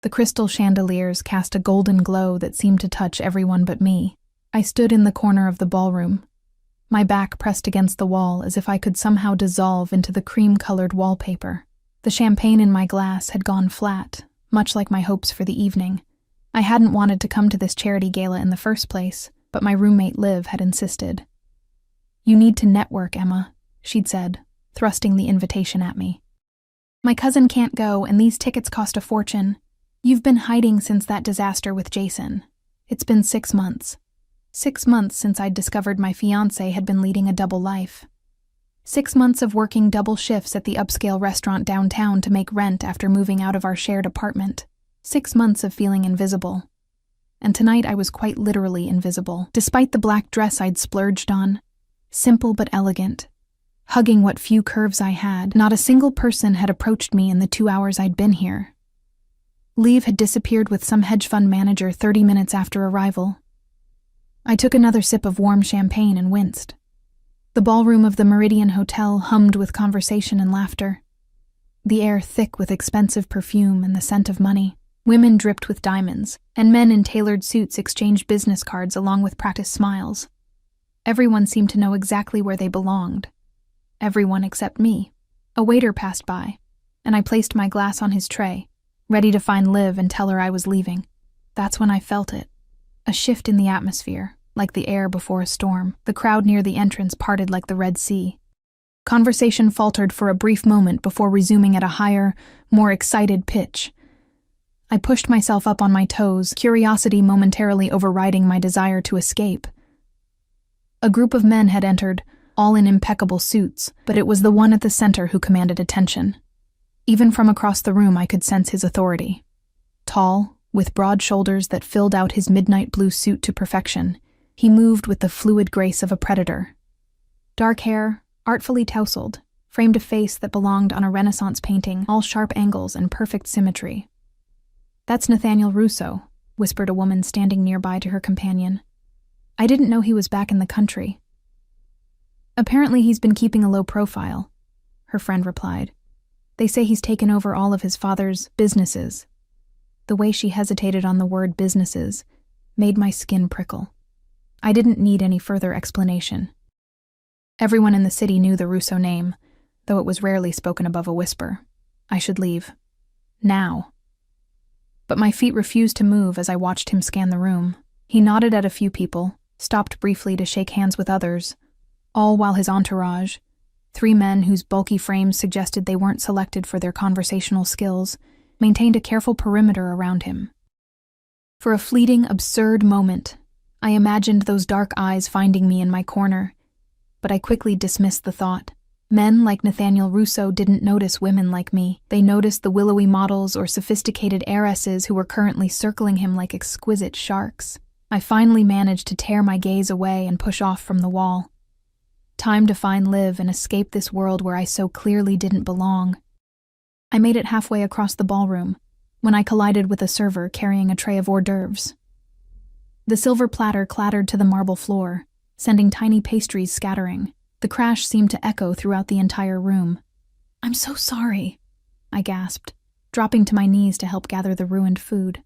The crystal chandeliers cast a golden glow that seemed to touch everyone but me. I stood in the corner of the ballroom, my back pressed against the wall as if I could somehow dissolve into the cream-colored wallpaper. The champagne in my glass had gone flat, much like my hopes for the evening. I hadn't wanted to come to this charity gala in the first place, but my roommate Liv had insisted. "You need to network, Emma," she'd said, thrusting the invitation at me. "My cousin can't go, and these tickets cost a fortune. You've been hiding since that disaster with Jason. It's been 6 months. 6 months since I'd discovered my fiancé had been leading a double life. 6 months of working double shifts at the upscale restaurant downtown to make rent after moving out of our shared apartment. 6 months of feeling invisible. And tonight I was quite literally invisible, despite the black dress I'd splurged on. Simple but elegant. Hugging what few curves I had, not a single person had approached me in the 2 hours I'd been here. Liv had disappeared with some hedge fund manager 30 minutes after arrival. I took another sip of warm champagne and winced. The ballroom of the Meridian Hotel hummed with conversation and laughter. The air thick with expensive perfume and the scent of money. Women dripped with diamonds, and men in tailored suits exchanged business cards along with practiced smiles. Everyone seemed to know exactly where they belonged. Everyone except me. A waiter passed by, and I placed my glass on his tray, ready to find Liv and tell her I was leaving. That's when I felt it. A shift in the atmosphere, like the air before a storm. The crowd near the entrance parted like the Red Sea. Conversation faltered for a brief moment before resuming at a higher, more excited pitch. I pushed myself up on my toes, curiosity momentarily overriding my desire to escape. A group of men had entered, all in impeccable suits, but it was the one at the center who commanded attention. Even from across the room I could sense his authority. Tall, with broad shoulders that filled out his midnight blue suit to perfection, he moved with the fluid grace of a predator. Dark hair, artfully tousled, framed a face that belonged on a Renaissance painting, all sharp angles and perfect symmetry. "That's Nathaniel Russo," whispered a woman standing nearby to her companion. "I didn't know he was back in the country." "Apparently he's been keeping a low profile," her friend replied. "They say he's taken over all of his father's businesses." The way she hesitated on the word businesses made my skin prickle. I didn't need any further explanation. Everyone in the city knew the Russo name, though it was rarely spoken above a whisper. I should leave. Now. But my feet refused to move as I watched him scan the room. He nodded at a few people, stopped briefly to shake hands with others, all while his entourage, 3 men whose bulky frames suggested they weren't selected for their conversational skills, maintained a careful perimeter around him. For a fleeting, absurd moment, I imagined those dark eyes finding me in my corner, but I quickly dismissed the thought. Men like Nathaniel Russo didn't notice women like me. They noticed the willowy models or sophisticated heiresses who were currently circling him like exquisite sharks. I finally managed to tear my gaze away and push off from the wall. Time to find Liv and escape this world where I so clearly didn't belong. I made it halfway across the ballroom when I collided with a server carrying a tray of hors d'oeuvres. The silver platter clattered to the marble floor, sending tiny pastries scattering. The crash seemed to echo throughout the entire room. "I'm so sorry," I gasped, dropping to my knees to help gather the ruined food.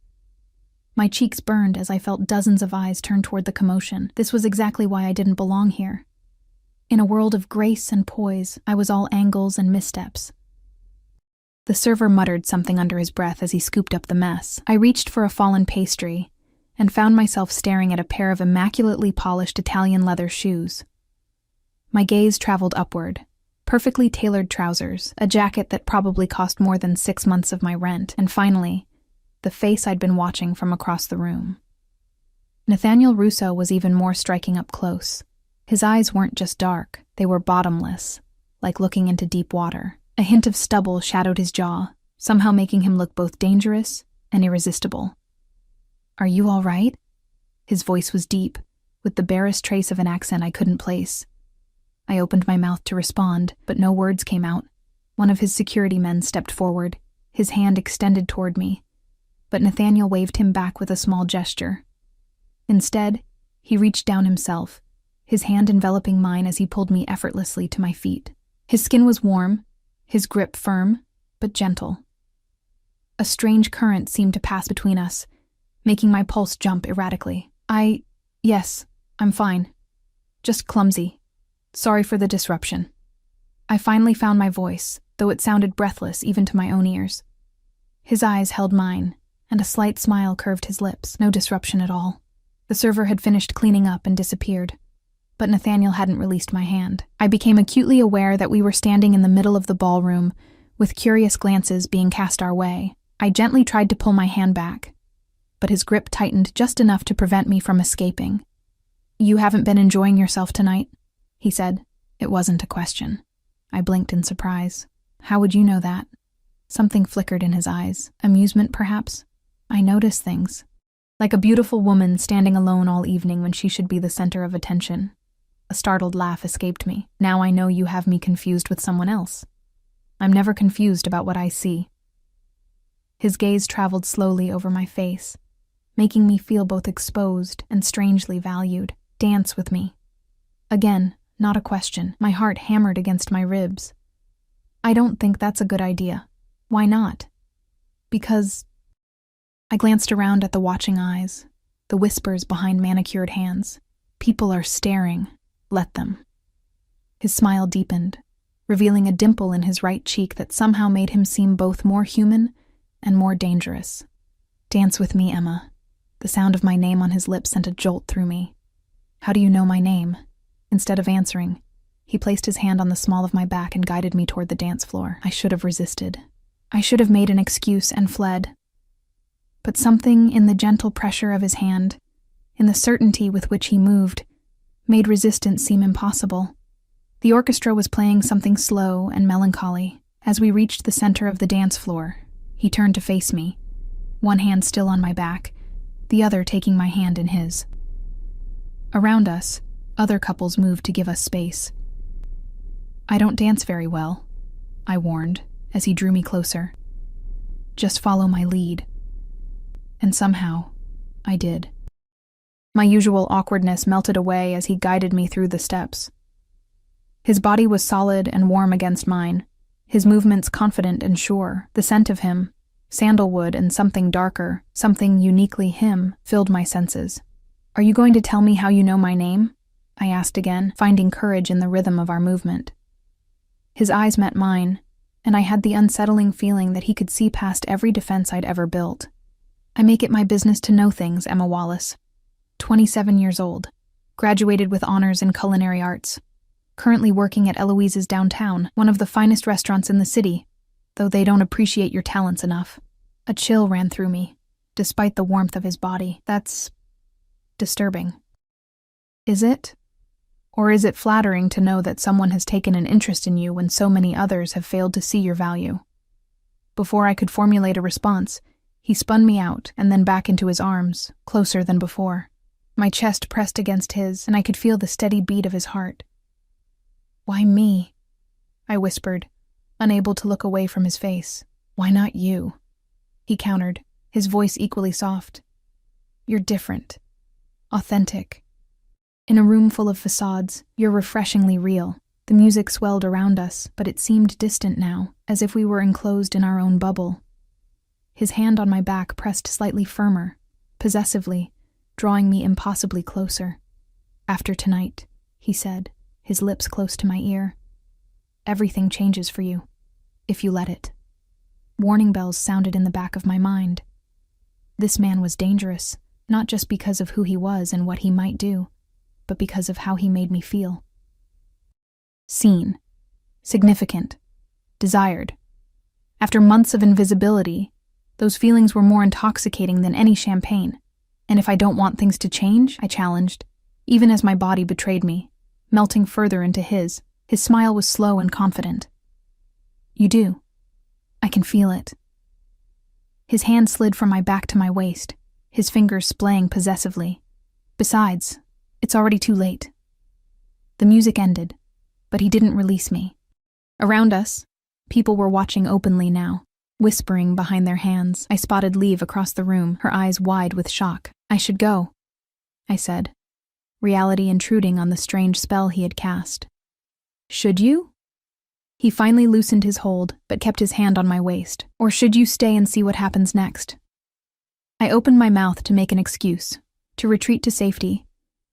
My cheeks burned as I felt dozens of eyes turn toward the commotion. This was exactly why I didn't belong here. In a world of grace and poise, I was all angles and missteps. The server muttered something under his breath as he scooped up the mess. I reached for a fallen pastry and found myself staring at a pair of immaculately polished Italian leather shoes. My gaze traveled upward. Perfectly tailored trousers, a jacket that probably cost more than 6 months of my rent, and finally, the face I'd been watching from across the room. Nathaniel Russo was even more striking up close. His eyes weren't just dark, they were bottomless, like looking into deep water. A hint of stubble shadowed his jaw, somehow making him look both dangerous and irresistible. "Are you all right?" His voice was deep, with the barest trace of an accent I couldn't place. I opened my mouth to respond, but no words came out. One of his security men stepped forward, his hand extended toward me, but Nathaniel waved him back with a small gesture. Instead, he reached down himself, his hand enveloping mine as he pulled me effortlessly to my feet. His skin was warm, his grip firm, but gentle. A strange current seemed to pass between us, making my pulse jump erratically. Yes, I'm fine. Just clumsy. Sorry for the disruption. I finally found my voice, though it sounded breathless even to my own ears. His eyes held mine, and a slight smile curved his lips. No disruption at all. The server had finished cleaning up and disappeared, but Nathaniel hadn't released my hand. I became acutely aware that we were standing in the middle of the ballroom, with curious glances being cast our way. I gently tried to pull my hand back, but his grip tightened just enough to prevent me from escaping. "You haven't been enjoying yourself tonight?" he said. It wasn't a question. I blinked in surprise. "How would you know that?" Something flickered in his eyes. Amusement, perhaps? I notice things. Like a beautiful woman standing alone all evening when she should be the center of attention. A startled laugh escaped me. "Now I know you have me confused with someone else." "I'm never confused about what I see." His gaze traveled slowly over my face, making me feel both exposed and strangely valued. "Dance with me." Again, not a question. My heart hammered against my ribs. "I don't think that's a good idea." "Why not?" "Because—" I glanced around at the watching eyes, the whispers behind manicured hands. "People are staring. Let them." His smile deepened, revealing a dimple in his right cheek that somehow made him seem both more human and more dangerous. "Dance with me, Emma." The sound of my name on his lips sent a jolt through me. "How do you know my name?" Instead of answering, he placed his hand on the small of my back and guided me toward the dance floor. I should have resisted. I should have made an excuse and fled. But something in the gentle pressure of his hand, in the certainty with which he moved, made resistance seem impossible. The orchestra was playing something slow and melancholy. As we reached the center of the dance floor, he turned to face me, one hand still on my back, the other taking my hand in his. Around us, other couples moved to give us space. "I don't dance very well," I warned, as he drew me closer. "Just follow my lead." And somehow, I did. My usual awkwardness melted away as he guided me through the steps. His body was solid and warm against mine, his movements confident and sure. The scent of him, sandalwood and something darker, something uniquely him, filled my senses. "Are you going to tell me how you know my name?" I asked again, finding courage in the rhythm of our movement. His eyes met mine, and I had the unsettling feeling that he could see past every defense I'd ever built. "I make it my business to know things, Emma Wallace. 27 years old, graduated with honors in culinary arts. Currently working at Eloise's downtown, one of the finest restaurants in the city, though they don't appreciate your talents enough." A chill ran through me, despite the warmth of his body. "That's disturbing." "Is it? Or is it flattering to know that someone has taken an interest in you when so many others have failed to see your value?" Before I could formulate a response, he spun me out and then back into his arms, closer than before. My chest pressed against his, and I could feel the steady beat of his heart. "Why me?" I whispered, unable to look away from his face. "Why not you?" he countered, his voice equally soft. "You're different. Authentic. In a room full of facades, you're refreshingly real." The music swelled around us, but it seemed distant now, as if we were enclosed in our own bubble. His hand on my back pressed slightly firmer, possessively, drawing me impossibly closer. "After tonight," he said, his lips close to my ear, "everything changes for you, if you let it." Warning bells sounded in the back of my mind. This man was dangerous, not just because of who he was and what he might do, but because of how he made me feel. Seen. Significant. Desired. After months of invisibility, those feelings were more intoxicating than any champagne. "And if I don't want things to change?" I challenged, even as my body betrayed me, melting further into his. His smile was slow and confident. "You do. I can feel it." His hand slid from my back to my waist, his fingers splaying possessively. "Besides, it's already too late." The music ended, but he didn't release me. Around us, people were watching openly now, whispering behind their hands. I spotted Liv across the room, her eyes wide with shock. "I should go," I said, reality intruding on the strange spell he had cast. "Should you?" He finally loosened his hold, but kept his hand on my waist. Or should you stay and see what happens next? I opened my mouth to make an excuse, to retreat to safety,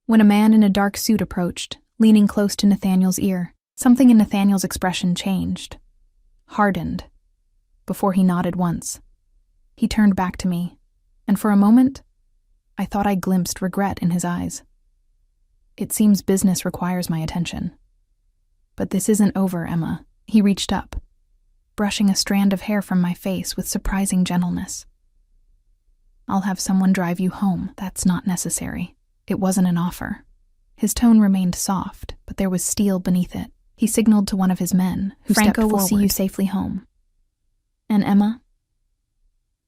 when a man in a dark suit approached, leaning close to Nathaniel's ear. Something in Nathaniel's expression changed, hardened, before he nodded once. He turned back to me, and for a moment, I thought I glimpsed regret in his eyes. It seems business requires my attention. But this isn't over, Emma. He reached up, brushing a strand of hair from my face with surprising gentleness. I'll have someone drive you home. That's not necessary. It wasn't an offer. His tone remained soft, but there was steel beneath it. He signaled to one of his men, who stepped forward. Franco will see you safely home. And Emma?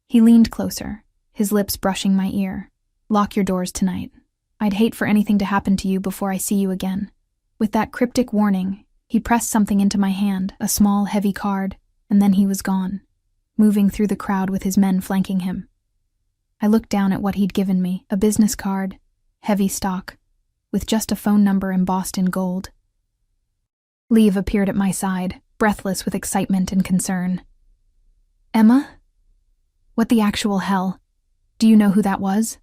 He leaned closer, his lips brushing my ear. Lock your doors tonight. I'd hate for anything to happen to you before I see you again. With that cryptic warning, he pressed something into my hand, a small, heavy card, and then he was gone, moving through the crowd with his men flanking him. I looked down at what he'd given me, a business card, heavy stock, with just a phone number embossed in gold. Liv appeared at my side, breathless with excitement and concern. Emma? What the actual hell? Do you know who that was?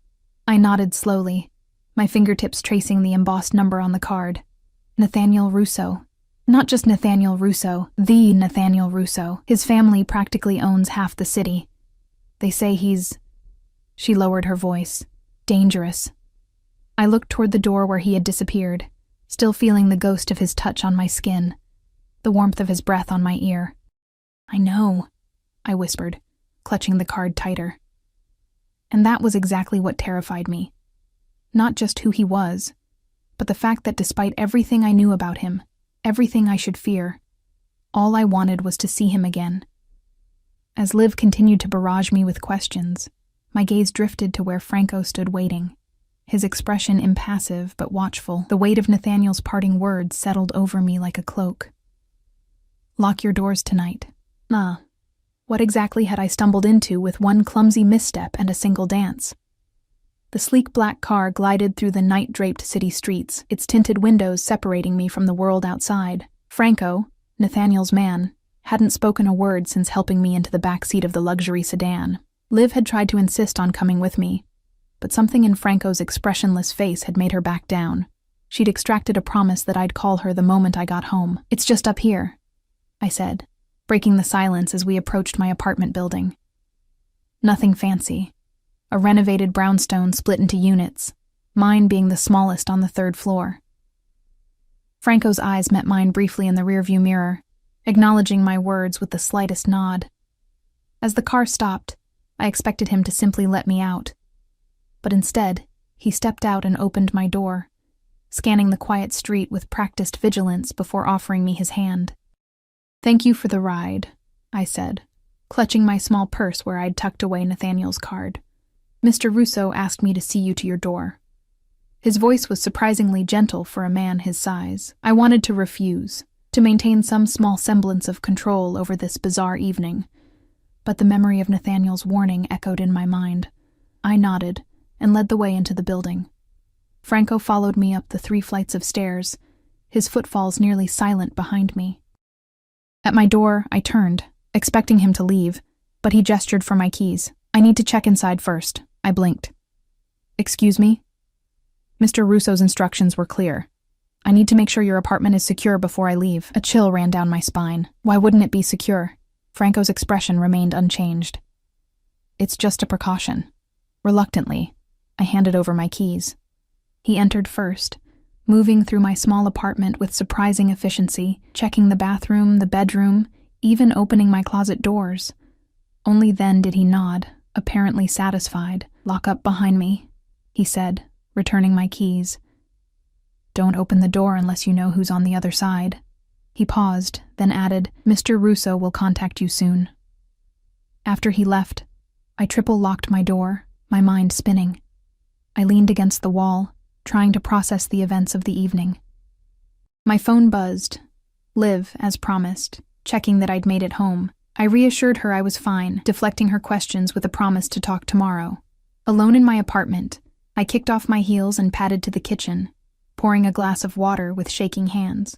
I nodded slowly, my fingertips tracing the embossed number on the card. Nathaniel Russo. Not just Nathaniel Russo, the Nathaniel Russo. His family practically owns half the city. They say he's... She lowered her voice. Dangerous. I looked toward the door where he had disappeared, still feeling the ghost of his touch on my skin, the warmth of his breath on my ear. I know, I whispered, clutching the card tighter. And that was exactly what terrified me. Not just who he was, but the fact that despite everything I knew about him, everything I should fear, all I wanted was to see him again. As Liv continued to barrage me with questions, my gaze drifted to where Franco stood waiting, his expression impassive but watchful. The weight of Nathaniel's parting words settled over me like a cloak. Lock your doors tonight. What exactly had I stumbled into with one clumsy misstep and a single dance? The sleek black car glided through the night-draped city streets, its tinted windows separating me from the world outside. Franco, Nathaniel's man, hadn't spoken a word since helping me into the back seat of the luxury sedan. Liv had tried to insist on coming with me, but something in Franco's expressionless face had made her back down. She'd extracted a promise that I'd call her the moment I got home. It's just up here, I said, breaking the silence as we approached my apartment building. Nothing fancy. A renovated brownstone split into units, mine being the smallest on the third floor. Franco's eyes met mine briefly in the rearview mirror, acknowledging my words with the slightest nod. As the car stopped, I expected him to simply let me out. But instead, he stepped out and opened my door, scanning the quiet street with practiced vigilance before offering me his hand. Thank you for the ride, I said, clutching my small purse where I'd tucked away Nathaniel's card. Mr. Russo asked me to see you to your door. His voice was surprisingly gentle for a man his size. I wanted to refuse, to maintain some small semblance of control over this bizarre evening, but the memory of Nathaniel's warning echoed in my mind. I nodded and led the way into the building. Franco followed me up the 3 flights of stairs, his footfalls nearly silent behind me. At my door, I turned, expecting him to leave, but he gestured for my keys. I need to check inside first. I blinked. Excuse me? Mr. Russo's instructions were clear. I need to make sure your apartment is secure before I leave. A chill ran down my spine. Why wouldn't it be secure? Franco's expression remained unchanged. It's just a precaution. Reluctantly, I handed over my keys. He entered first, moving through my small apartment with surprising efficiency, checking the bathroom, the bedroom, even opening my closet doors. Only then did he nod, apparently satisfied. Lock up behind me, he said, returning my keys. Don't open the door unless you know who's on the other side. He paused, then added, Mr. Russo will contact you soon. After he left, I triple-locked my door, my mind spinning. I leaned against the wall, trying to process the events of the evening. My phone buzzed. Liv, as promised, checking that I'd made it home. I reassured her I was fine, deflecting her questions with a promise to talk tomorrow. Alone in my apartment, I kicked off my heels and padded to the kitchen, pouring a glass of water with shaking hands.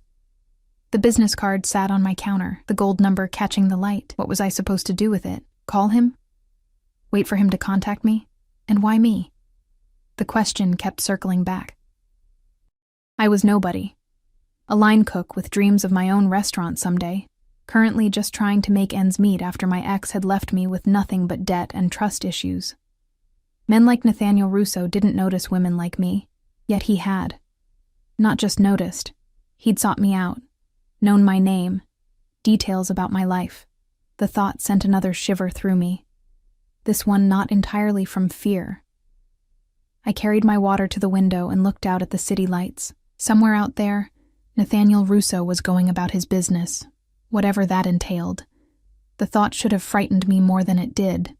The business card sat on my counter, the gold number catching the light. What was I supposed to do with it? Call him? Wait for him to contact me? And why me? The question kept circling back. I was nobody. A line cook with dreams of my own restaurant someday, currently just trying to make ends meet after my ex had left me with nothing but debt and trust issues. Men like Nathaniel Russo didn't notice women like me, yet he had. Not just noticed, he'd sought me out, known my name, details about my life. The thought sent another shiver through me. This one not entirely from fear. I carried my water to the window and looked out at the city lights. Somewhere out there, Nathaniel Russo was going about his business, whatever that entailed. The thought should have frightened me more than it did.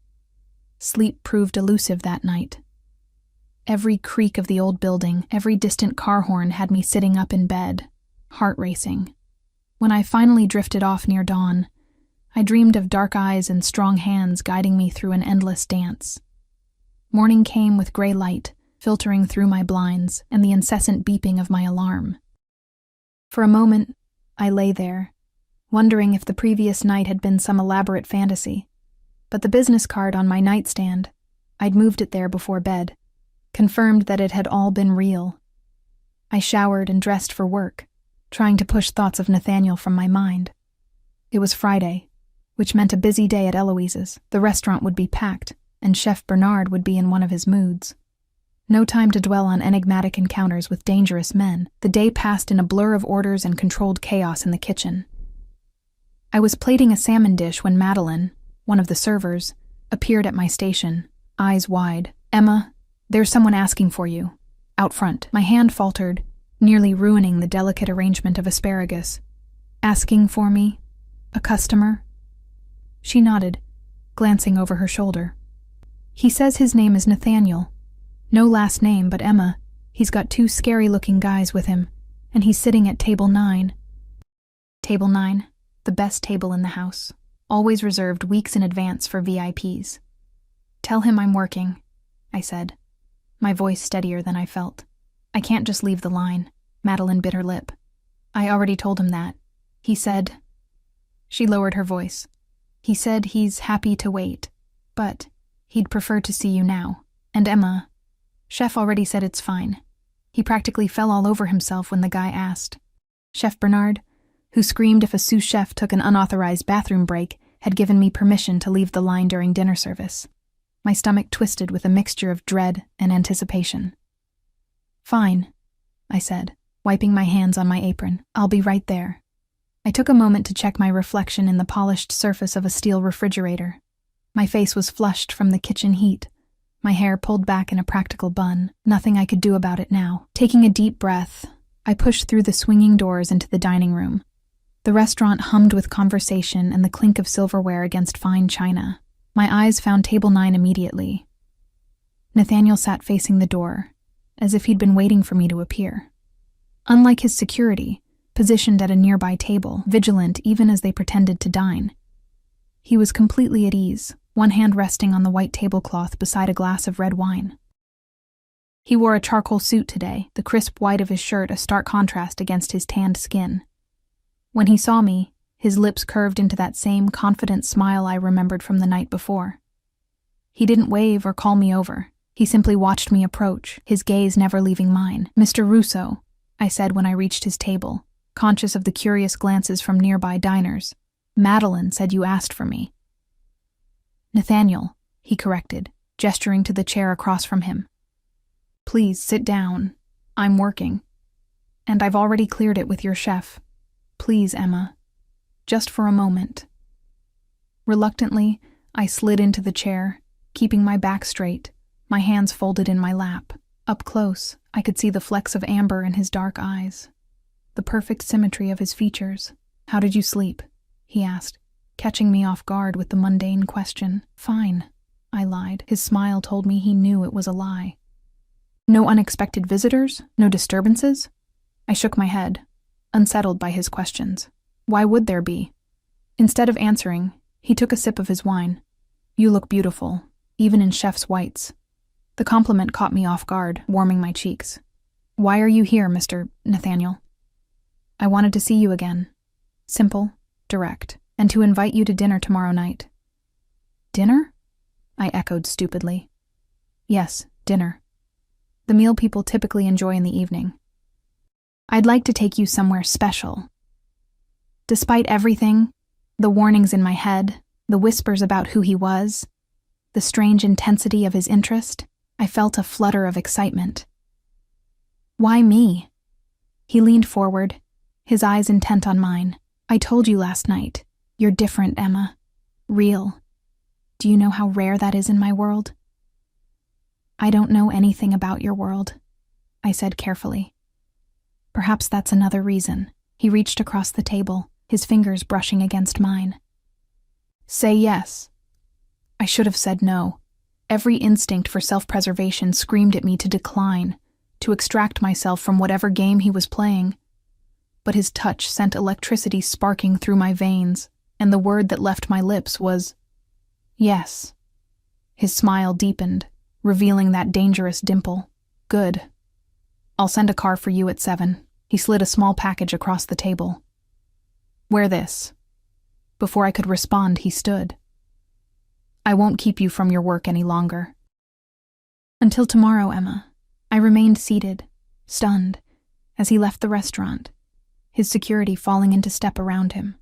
Sleep proved elusive that night. Every creak of the old building, every distant car horn had me sitting up in bed, heart racing. When I finally drifted off near dawn, I dreamed of dark eyes and strong hands guiding me through an endless dance. Morning came with gray light, filtering through my blinds and the incessant beeping of my alarm. For a moment, I lay there, wondering if the previous night had been some elaborate fantasy. But the business card on my nightstand, I'd moved it there before bed, confirmed that it had all been real. I showered and dressed for work, trying to push thoughts of Nathaniel from my mind. It was Friday, which meant a busy day at Eloise's. The restaurant would be packed, and Chef Bernard would be in one of his moods. No time to dwell on enigmatic encounters with dangerous men. The day passed in a blur of orders and controlled chaos in the kitchen. I was plating a salmon dish when Madeline, one of the servers, appeared at my station, eyes wide. "Emma, there's someone asking for you. Out front." My hand faltered, nearly ruining the delicate arrangement of asparagus. "Asking for me? A customer?" She nodded, glancing over her shoulder. "He says his name is Nathaniel. No last name, but Emma. He's got 2 scary-looking guys with him, and he's sitting at table 9. Table 9, the best table in the house, always reserved weeks in advance for VIPs. "Tell him I'm working," I said, my voice steadier than I felt. "I can't just leave the line." Madeline bit her lip. "I already told him that. He said..." She lowered her voice. "He said he's happy to wait, but he'd prefer to see you now. And Emma, Chef already said it's fine. He practically fell all over himself when the guy asked." Chef Bernard, who screamed if a sous chef took an unauthorized bathroom break, had given me permission to leave the line during dinner service. My stomach twisted with a mixture of dread and anticipation. "Fine," I said, wiping my hands on my apron. "I'll be right there." I took a moment to check my reflection in the polished surface of a steel refrigerator. My face was flushed from the kitchen heat, my hair pulled back in a practical bun. Nothing I could do about it now. Taking a deep breath, I pushed through the swinging doors into the dining room. The restaurant hummed with conversation and the clink of silverware against fine china. My eyes found table 9 immediately. Nathaniel sat facing the door, as if he'd been waiting for me to appear. Unlike his security, positioned at a nearby table, vigilant even as they pretended to dine. He was completely at ease, one hand resting on the white tablecloth beside a glass of red wine. He wore a charcoal suit today, the crisp white of his shirt a stark contrast against his tanned skin. When he saw me, his lips curved into that same confident smile I remembered from the night before. He didn't wave or call me over. He simply watched me approach, his gaze never leaving mine. "Mr. Russo," I said when I reached his table, conscious of the curious glances from nearby diners. "Madeline said you asked for me." "Nathaniel," he corrected, gesturing to the chair across from him. "Please sit down. I'm working. And I've already cleared it with your chef. Please, Emma. Just for a moment." Reluctantly, I slid into the chair, keeping my back straight, my hands folded in my lap. Up close, I could see the flecks of amber in his dark eyes, the perfect symmetry of his features. "How did you sleep?" he asked, catching me off guard with the mundane question. "Fine," I lied. His smile told me he knew it was a lie. "No unexpected visitors? No disturbances?" I shook my head, unsettled by his questions. Why would there be? Instead of answering, he took a sip of his wine. "You look beautiful, even in chef's whites." The compliment caught me off guard, warming my cheeks. "Why are you here, Mr. Nathaniel?" "I wanted to see you again," Simple, direct, and to invite you to dinner tomorrow night. Dinner? I echoed stupidly. Yes, dinner. The meal people typically enjoy in the evening. I'd like to take you somewhere special. Despite everything, the warnings in my head, the whispers about who he was, the strange intensity of his interest, I felt a flutter of excitement. Why me? He leaned forward, his eyes intent on mine. I told you last night. You're different, Emma. Real. Do you know how rare that is in my world? I don't know anything about your world, I said carefully. Perhaps that's another reason. He reached across the table, his fingers brushing against mine. Say yes. I should have said no. Every instinct for self-preservation screamed at me to decline, to extract myself from whatever game he was playing. But his touch sent electricity sparking through my veins, and the word that left my lips was, yes. His smile deepened, revealing that dangerous dimple. Good. I'll send a car for you at 7. He slid a small package across the table. Wear this. Before I could respond, he stood. I won't keep you from your work any longer. Until tomorrow, Emma. I remained seated, stunned, as he left the restaurant, his security falling into step around him.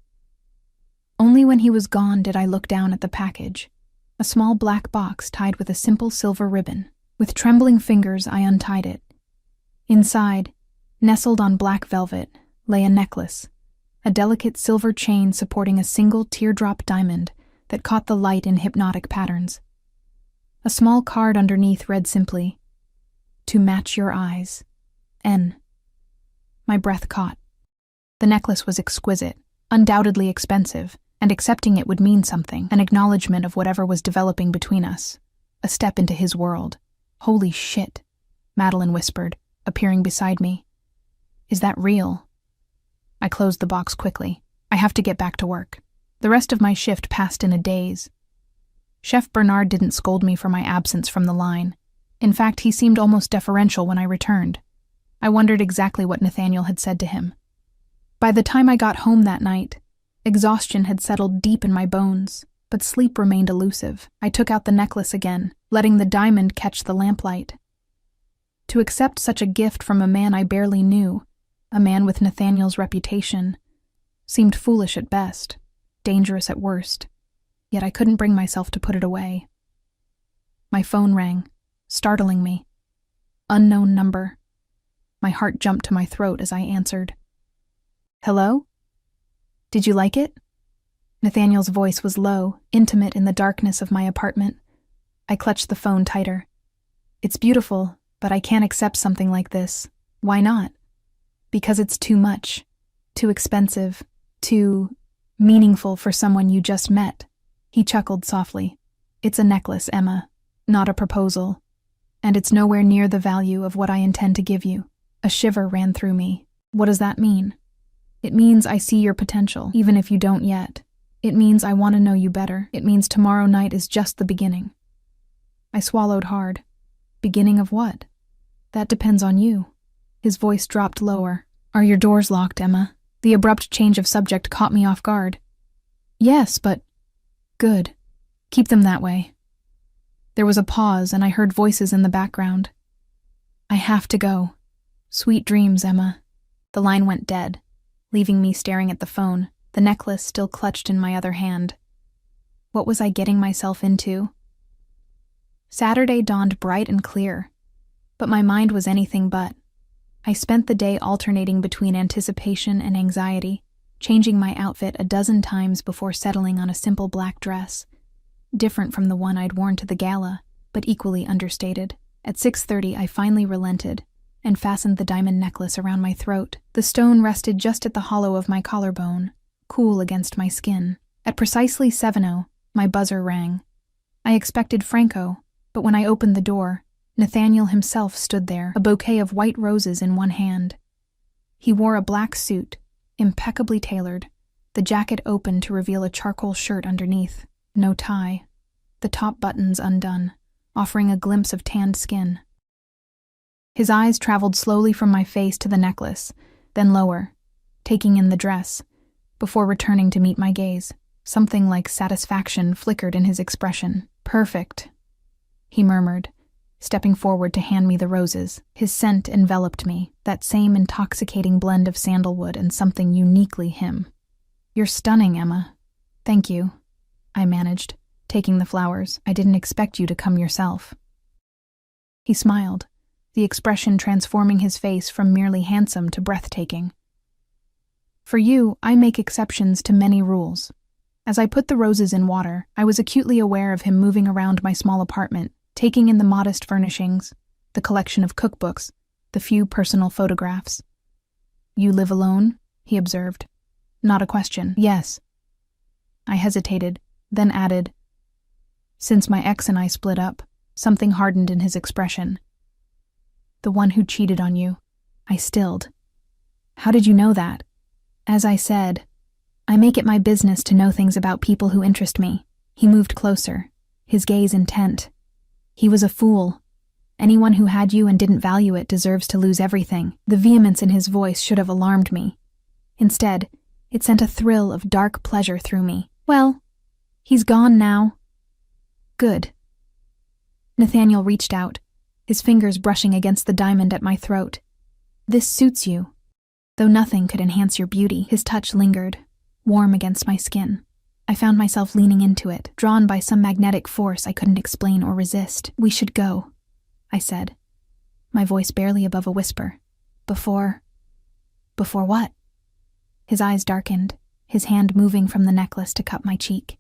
Only when he was gone did I look down at the package, a small black box tied with a simple silver ribbon. With trembling fingers, I untied it. Inside, nestled on black velvet, lay a necklace, a delicate silver chain supporting a single teardrop diamond that caught the light in hypnotic patterns. A small card underneath read simply, "To match your eyes. N." My breath caught. The necklace was exquisite, undoubtedly expensive, and accepting it would mean something, an acknowledgement of whatever was developing between us, a step into his world. Holy shit, Madeline whispered, appearing beside me. Is that real? I closed the box quickly. I have to get back to work. The rest of my shift passed in a daze. Chef Bernard didn't scold me for my absence from the line. In fact, he seemed almost deferential when I returned. I wondered exactly what Nathaniel had said to him. By the time I got home that night, exhaustion had settled deep in my bones, but sleep remained elusive. I took out the necklace again, letting the diamond catch the lamplight. To accept such a gift from a man I barely knew, a man with Nathaniel's reputation, seemed foolish at best, dangerous at worst, yet I couldn't bring myself to put it away. My phone rang, startling me. Unknown number. My heart jumped to my throat as I answered. Hello? Did you like it? Nathaniel's voice was low, intimate in the darkness of my apartment. I clutched the phone tighter. It's beautiful, but I can't accept something like this. Why not? Because it's too much, too expensive, too meaningful for someone you just met. He chuckled softly. It's a necklace, Emma, not a proposal. And it's nowhere near the value of what I intend to give you. A shiver ran through me. What does that mean? It means I see your potential, even if you don't yet. It means I want to know you better. It means tomorrow night is just the beginning. I swallowed hard. Beginning of what? That depends on you. His voice dropped lower. Are your doors locked, Emma? The abrupt change of subject caught me off guard. Yes, but... Good. Keep them that way. There was a pause, and I heard voices in the background. I have to go. Sweet dreams, Emma. The line went dead, leaving me staring at the phone, the necklace still clutched in my other hand. What was I getting myself into? Saturday dawned bright and clear, but my mind was anything but. I spent the day alternating between anticipation and anxiety, changing my outfit a dozen times before settling on a simple black dress, different from the one I'd worn to the gala, but equally understated. At 6:30, I finally relented and fastened the diamond necklace around my throat. The stone rested just at the hollow of my collarbone, cool against my skin. At precisely 7:00, my buzzer rang. I expected Franco, but when I opened the door, Nathaniel himself stood there, a bouquet of white roses in one hand. He wore a black suit, impeccably tailored, the jacket open to reveal a charcoal shirt underneath, no tie, the top buttons undone, offering a glimpse of tanned skin. His eyes traveled slowly from my face to the necklace, then lower, taking in the dress, before returning to meet my gaze. Something like satisfaction flickered in his expression. "Perfect," he murmured, stepping forward to hand me the roses. His scent enveloped me, that same intoxicating blend of sandalwood and something uniquely him. "You're stunning, Emma." "Thank you," I managed, taking the flowers. "I didn't expect you to come yourself." He smiled, the expression transforming his face from merely handsome to breathtaking. "For you, I make exceptions to many rules." As I put the roses in water, I was acutely aware of him moving around my small apartment, taking in the modest furnishings, the collection of cookbooks, the few personal photographs. "You live alone?" he observed. Not a question. "Yes." I hesitated, then added, "Since my ex and I split up." Something hardened in his expression. "The one who cheated on you." I stilled. "How did you know that?" "As I said, I make it my business to know things about people who interest me." He moved closer, his gaze intent. "He was a fool. Anyone who had you and didn't value it deserves to lose everything." The vehemence in his voice should have alarmed me. Instead, it sent a thrill of dark pleasure through me. "Well, he's gone now." "Good." Nathaniel reached out, his fingers brushing against the diamond at my throat. "This suits you. Though nothing could enhance your beauty." His touch lingered, warm against my skin. I found myself leaning into it, drawn by some magnetic force I couldn't explain or resist. "We should go," I said, my voice barely above a whisper. Before what?" His eyes darkened, his hand moving from the necklace to cup my cheek.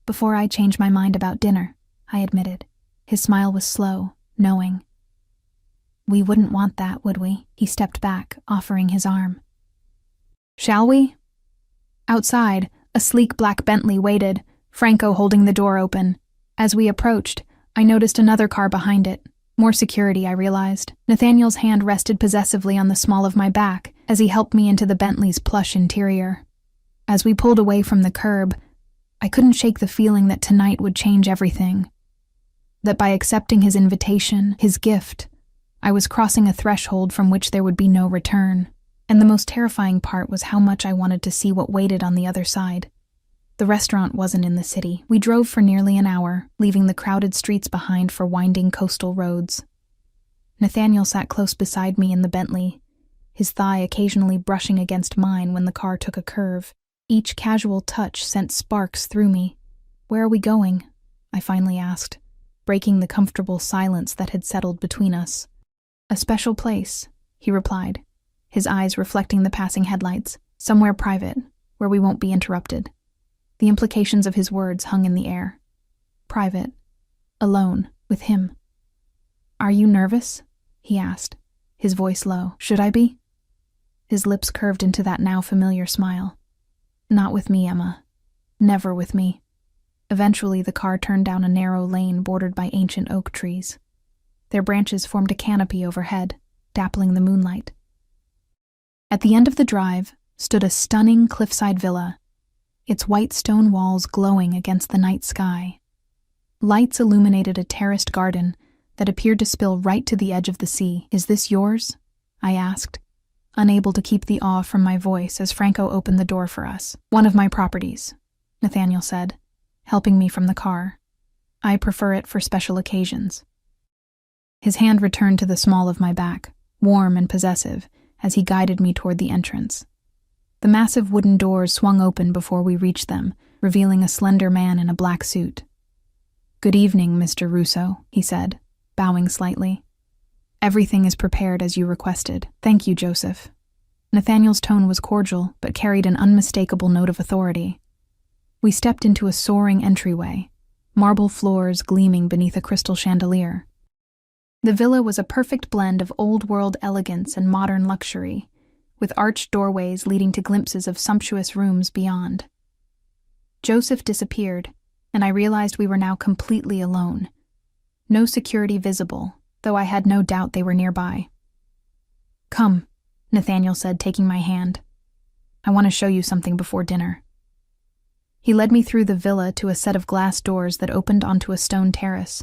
"Before I change my mind about dinner," I admitted. His smile was slow, knowing. "We wouldn't want that, would we?" He stepped back, offering his arm. "Shall we?" Outside, a sleek black Bentley waited, Franco holding the door open. As we approached, I noticed another car behind it. More security, I realized. Nathaniel's hand rested possessively on the small of my back as he helped me into the Bentley's plush interior. As we pulled away from the curb, I couldn't shake the feeling that tonight would change everything. That by accepting his invitation, his gift, I was crossing a threshold from which there would be no return. And the most terrifying part was how much I wanted to see what waited on the other side. The restaurant wasn't in the city. We drove for nearly an hour, leaving the crowded streets behind for winding coastal roads. Nathaniel sat close beside me in the Bentley, his thigh occasionally brushing against mine when the car took a curve. Each casual touch sent sparks through me. "Where are we going?" I finally asked, breaking the comfortable silence that had settled between us. "A special place," he replied, his eyes reflecting the passing headlights. "Somewhere private, where we won't be interrupted." The implications of his words hung in the air. Private. Alone. With him. "Are you nervous?" he asked, his voice low. "Should I be?" His lips curved into that now familiar smile. "Not with me, Emma. Never with me." Eventually, the car turned down a narrow lane bordered by ancient oak trees. Their branches formed a canopy overhead, dappling the moonlight. At the end of the drive stood a stunning cliffside villa, its white stone walls glowing against the night sky. Lights illuminated a terraced garden that appeared to spill right to the edge of the sea. "Is this yours?" I asked, unable to keep the awe from my voice as Franco opened the door for us. "One of my properties," Nathaniel said, helping me from the car. "I prefer it for special occasions." His hand returned to the small of my back, warm and possessive, as he guided me toward the entrance. The massive wooden doors swung open before we reached them, revealing a slender man in a black suit. "Good evening, Mr. Russo," he said, bowing slightly. "Everything is prepared as you requested." "Thank you, Joseph." Nathaniel's tone was cordial, but carried an unmistakable note of authority. We stepped into a soaring entryway, marble floors gleaming beneath a crystal chandelier. The villa was a perfect blend of old-world elegance and modern luxury, with arched doorways leading to glimpses of sumptuous rooms beyond. Joseph disappeared, and I realized we were now completely alone. No security visible, though I had no doubt they were nearby. "Come," Nathaniel said, taking my hand. "I want to show you something before dinner." He led me through the villa to a set of glass doors that opened onto a stone terrace.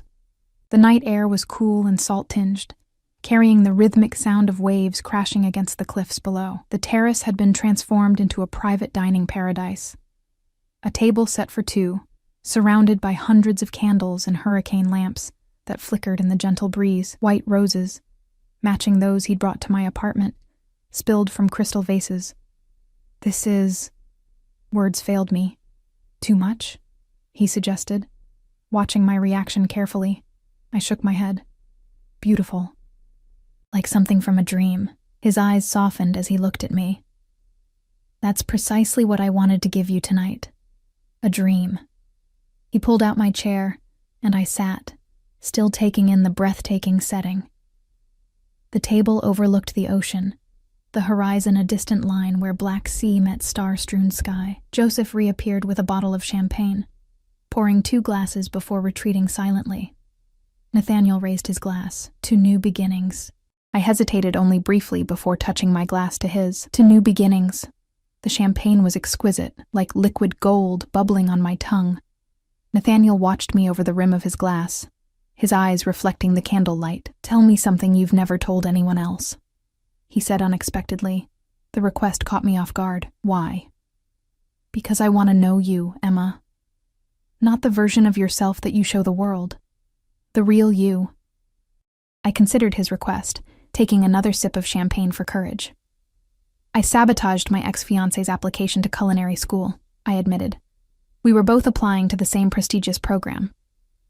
The night air was cool and salt-tinged, carrying the rhythmic sound of waves crashing against the cliffs below. The terrace had been transformed into a private dining paradise. A table set for two, surrounded by hundreds of candles and hurricane lamps that flickered in the gentle breeze. White roses, matching those he'd brought to my apartment, spilled from crystal vases. This is... Words failed me. Too much? He suggested. Watching my reaction carefully, I shook my head. Beautiful. Like something from a dream. His eyes softened as he looked at me. That's precisely what I wanted to give you tonight. A dream. He pulled out my chair, and I sat, still taking in the breathtaking setting. The table overlooked the ocean, the horizon a distant line where black sea met star-strewn sky. Joseph reappeared with a bottle of champagne, pouring 2 glasses before retreating silently. Nathaniel raised his glass. To new beginnings. I hesitated only briefly before touching my glass to his. To new beginnings. The champagne was exquisite, like liquid gold bubbling on my tongue. Nathaniel watched me over the rim of his glass, his eyes reflecting the candlelight. Tell me something you've never told anyone else, he said unexpectedly. The request caught me off guard. Why? Because I want to know you, Emma. Not the version of yourself that you show the world. The real you. I considered his request, taking another sip of champagne for courage. I sabotaged my ex-fiancé's application to culinary school, I admitted. We were both applying to the same prestigious program.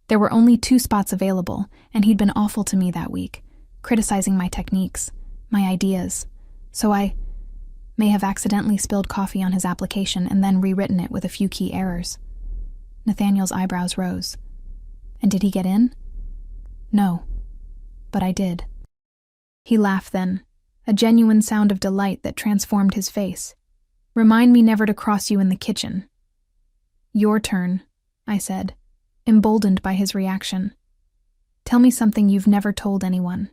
There were only 2 spots available, and he'd been awful to me that week, criticizing my techniques, my ideas. So I may have accidentally spilled coffee on his application and then rewritten it with a few key errors. Nathaniel's eyebrows rose. And did he get in? No, but I did. He laughed then, a genuine sound of delight that transformed his face. Remind me never to cross you in the kitchen. Your turn, I said, emboldened by his reaction. Tell me something you've never told anyone.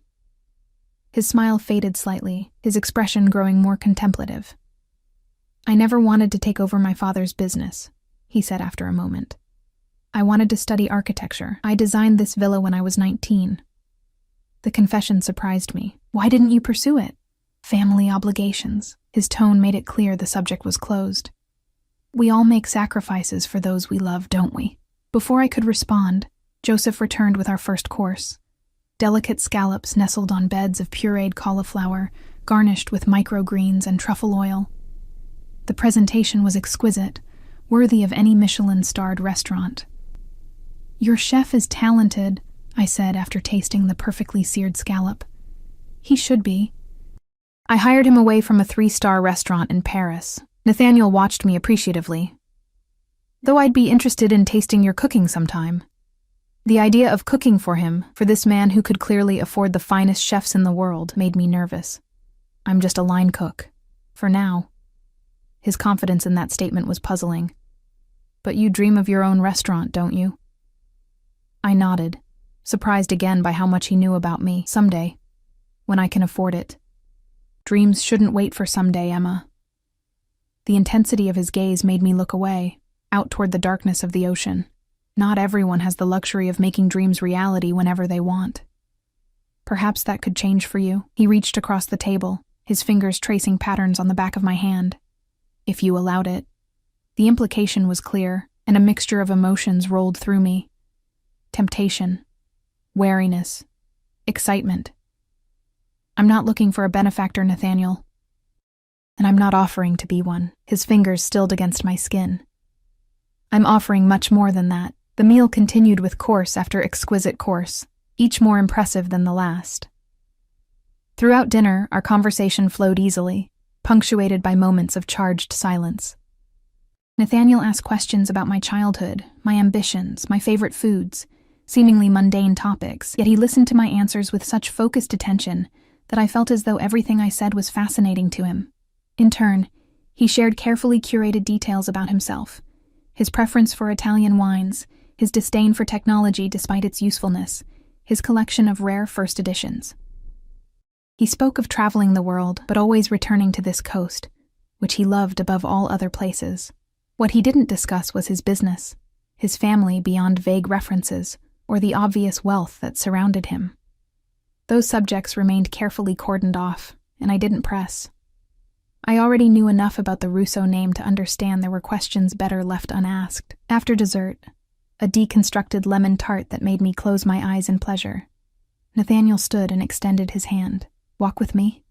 His smile faded slightly, his expression growing more contemplative. I never wanted to take over my father's business, he said after a moment. I wanted to study architecture. I designed this villa when I was 19. The confession surprised me. Why didn't you pursue it? Family obligations. His tone made it clear the subject was closed. We all make sacrifices for those we love, don't we? Before I could respond, Joseph returned with our first course. Delicate scallops nestled on beds of pureed cauliflower, garnished with microgreens and truffle oil. The presentation was exquisite, worthy of any Michelin-starred restaurant. Your chef is talented, I said after tasting the perfectly seared scallop. He should be. I hired him away from a 3-star restaurant in Paris. Nathaniel watched me appreciatively. Though I'd be interested in tasting your cooking sometime. The idea of cooking for him, for this man who could clearly afford the finest chefs in the world, made me nervous. I'm just a line cook. For now. His confidence in that statement was puzzling. But you dream of your own restaurant, don't you? I nodded, surprised again by how much he knew about me. Someday, when I can afford it. Dreams shouldn't wait for someday, Emma. The intensity of his gaze made me look away, out toward the darkness of the ocean. Not everyone has the luxury of making dreams reality whenever they want. Perhaps that could change for you. He reached across the table, his fingers tracing patterns on the back of my hand. If you allowed it. The implication was clear, and a mixture of emotions rolled through me. Temptation, wariness, excitement. I'm not looking for a benefactor, Nathaniel. And I'm not offering to be one. His fingers stilled against my skin. I'm offering much more than that. The meal continued with course after exquisite course, each more impressive than the last. Throughout dinner, our conversation flowed easily, punctuated by moments of charged silence. Nathaniel asked questions about my childhood, my ambitions, my favorite foods, seemingly mundane topics, yet he listened to my answers with such focused attention that I felt as though everything I said was fascinating to him. In turn, he shared carefully curated details about himself, his preference for Italian wines, his disdain for technology despite its usefulness, his collection of rare first editions. He spoke of traveling the world, but always returning to this coast, which he loved above all other places. What he didn't discuss was his business, his family beyond vague references, or the obvious wealth that surrounded him. Those subjects remained carefully cordoned off, and I didn't press. I already knew enough about the Russo name to understand there were questions better left unasked. After dessert, a deconstructed lemon tart that made me close my eyes in pleasure, Nathaniel stood and extended his hand. "Walk with me?"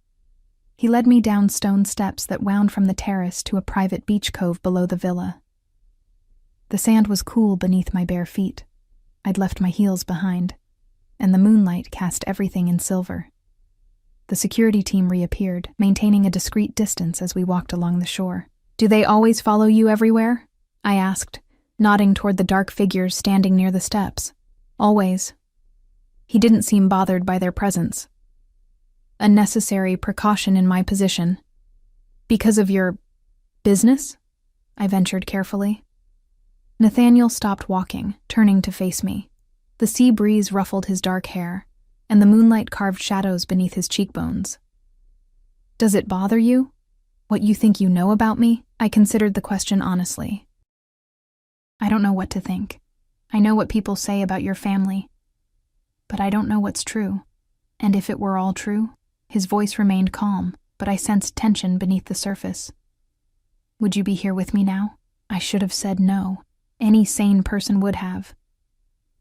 He led me down stone steps that wound from the terrace to a private beach cove below the villa. The sand was cool beneath my bare feet. I'd left my heels behind, and the moonlight cast everything in silver. The security team reappeared, maintaining a discreet distance as we walked along the shore. "Do they always follow you everywhere?" I asked, nodding toward the dark figures standing near the steps. "Always." He didn't seem bothered by their presence. "A necessary precaution in my position." "Because of your business?" I ventured carefully. Nathaniel stopped walking, turning to face me. The sea breeze ruffled his dark hair, and the moonlight carved shadows beneath his cheekbones. "Does it bother you? What you think you know about me?" I considered the question honestly. "I don't know what to think. I know what people say about your family, but I don't know what's true. And if it were all true?" His voice remained calm, but I sensed tension beneath the surface. "Would you be here with me now?" I should have said no. Any sane person would have.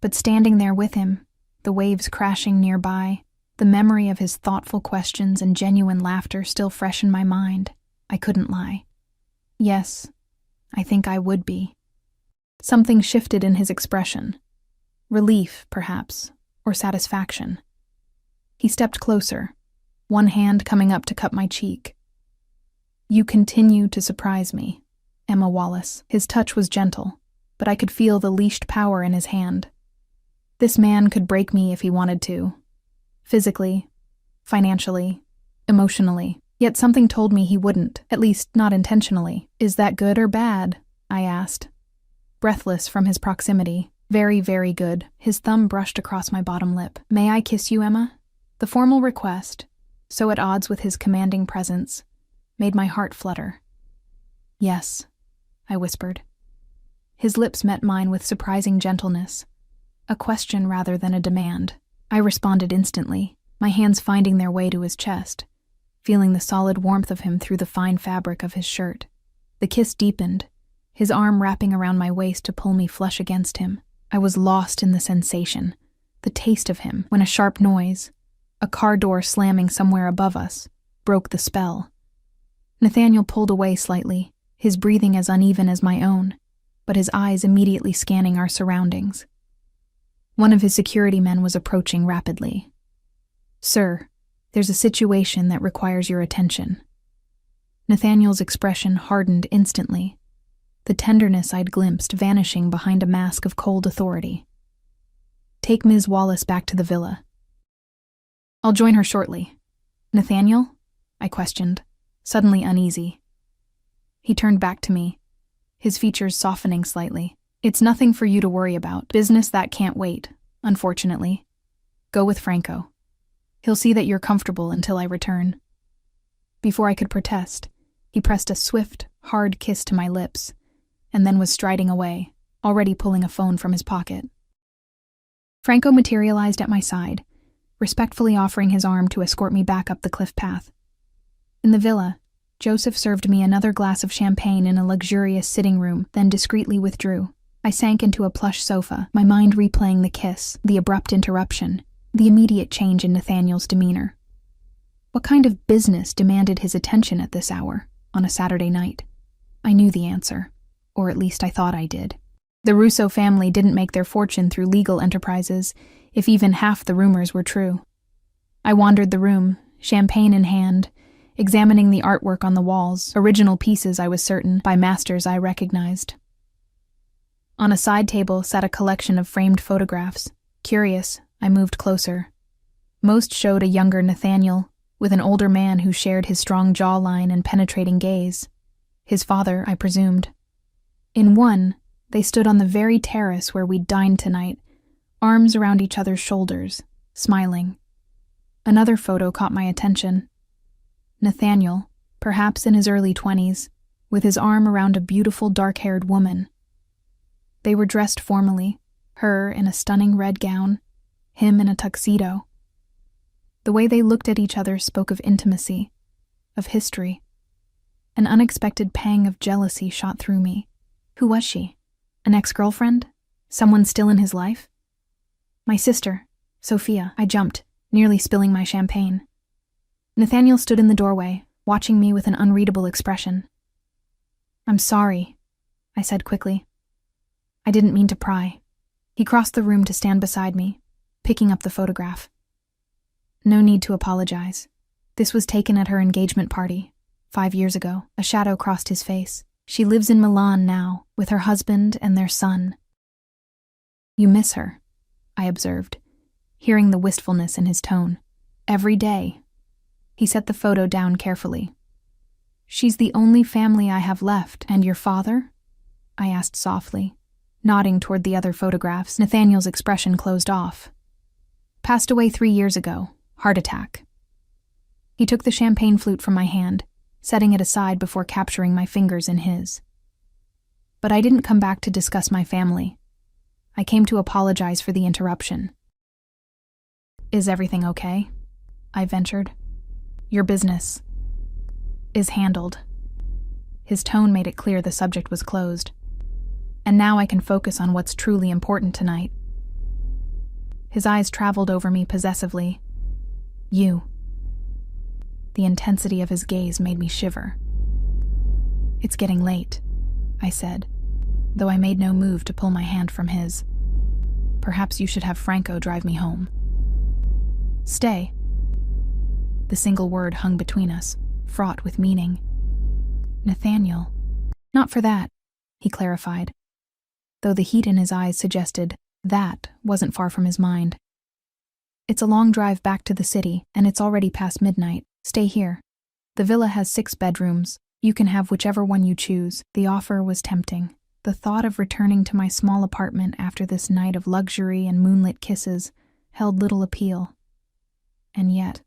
But standing there with him, the waves crashing nearby, the memory of his thoughtful questions and genuine laughter still fresh in my mind, I couldn't lie. "Yes, I think I would be." Something shifted in his expression. Relief, perhaps, or satisfaction. He stepped closer, one hand coming up to cup my cheek. "You continue to surprise me, Emma Wallace." His touch was gentle, but I could feel the leashed power in his hand. This man could break me if he wanted to. Physically, financially, emotionally. Yet something told me he wouldn't, at least not intentionally. "Is that good or bad?" I asked, breathless from his proximity. "Very, very good." His thumb brushed across my bottom lip. "May I kiss you, Emma?" The formal request, so at odds with his commanding presence, made my heart flutter. "Yes," I whispered. His lips met mine with surprising gentleness, a question rather than a demand. I responded instantly, my hands finding their way to his chest, feeling the solid warmth of him through the fine fabric of his shirt. The kiss deepened, his arm wrapping around my waist to pull me flush against him. I was lost in the sensation, the taste of him, when a sharp noise, a car door slamming somewhere above us, broke the spell. Nathaniel pulled away slightly, his breathing as uneven as my own, but his eyes immediately scanning our surroundings. One of his security men was approaching rapidly. "Sir, there's a situation that requires your attention." Nathaniel's expression hardened instantly, the tenderness I'd glimpsed vanishing behind a mask of cold authority. "Take Ms. Wallace back to the villa." "I'll join her shortly." "Nathaniel?" I questioned, suddenly uneasy. He turned back to me, his features softening slightly. "It's nothing for you to worry about. Business that can't wait, unfortunately. Go with Franco. He'll see that you're comfortable until I return." Before I could protest, he pressed a swift, hard kiss to my lips, and then was striding away, already pulling a phone from his pocket. Franco materialized at my side, respectfully offering his arm to escort me back up the cliff path. In the villa, Joseph served me another glass of champagne in a luxurious sitting room, then discreetly withdrew. I sank into a plush sofa, my mind replaying the kiss, the abrupt interruption, the immediate change in Nathaniel's demeanor. What kind of business demanded his attention at this hour, on a Saturday night? I knew the answer, or at least I thought I did. The Russo family didn't make their fortune through legal enterprises, if even half the rumors were true. I wandered the room, champagne in hand, examining the artwork on the walls, original pieces, I was certain, by masters I recognized. On a side table sat a collection of framed photographs. Curious, I moved closer. Most showed a younger Nathaniel, with an older man who shared his strong jawline and penetrating gaze. His father, I presumed. In one, they stood on the very terrace where we'd dined tonight, arms around each other's shoulders, smiling. Another photo caught my attention. Nathaniel, perhaps in his early 20s, with his arm around a beautiful dark-haired woman. They were dressed formally, her in a stunning red gown, him in a tuxedo. The way they looked at each other spoke of intimacy, of history. An unexpected pang of jealousy shot through me. Who was she? An ex-girlfriend? Someone still in his life? My sister, Sophia. I jumped, nearly spilling my champagne. Nathaniel stood in the doorway, watching me with an unreadable expression. I'm sorry, I said quickly. I didn't mean to pry. He crossed the room to stand beside me, picking up the photograph. No need to apologize. This was taken at her engagement party, 5 years ago. A shadow crossed his face. She lives in Milan now, with her husband and their son. You miss her, I observed, hearing the wistfulness in his tone. Every day. He set the photo down carefully. She's the only family I have left. And your father? I asked softly, nodding toward the other photographs. Nathaniel's expression closed off. Passed away 3 years ago. Heart attack. He took the champagne flute from my hand, setting it aside before capturing my fingers in his. But I didn't come back to discuss my family. I came to apologize for the interruption. Is everything okay? I ventured. Your business is handled. His tone made it clear the subject was closed. And now I can focus on what's truly important tonight. His eyes traveled over me possessively. You. The intensity of his gaze made me shiver. It's getting late, I said, though I made no move to pull my hand from his. Perhaps you should have Franco drive me home. Stay. The single word hung between us, fraught with meaning. Nathaniel. Not for that, he clarified, though the heat in his eyes suggested that wasn't far from his mind. It's a long drive back to the city, and it's already past midnight. Stay here. The villa has 6 bedrooms. You can have whichever one you choose. The offer was tempting. The thought of returning to my small apartment after this night of luxury and moonlit kisses held little appeal. And yet,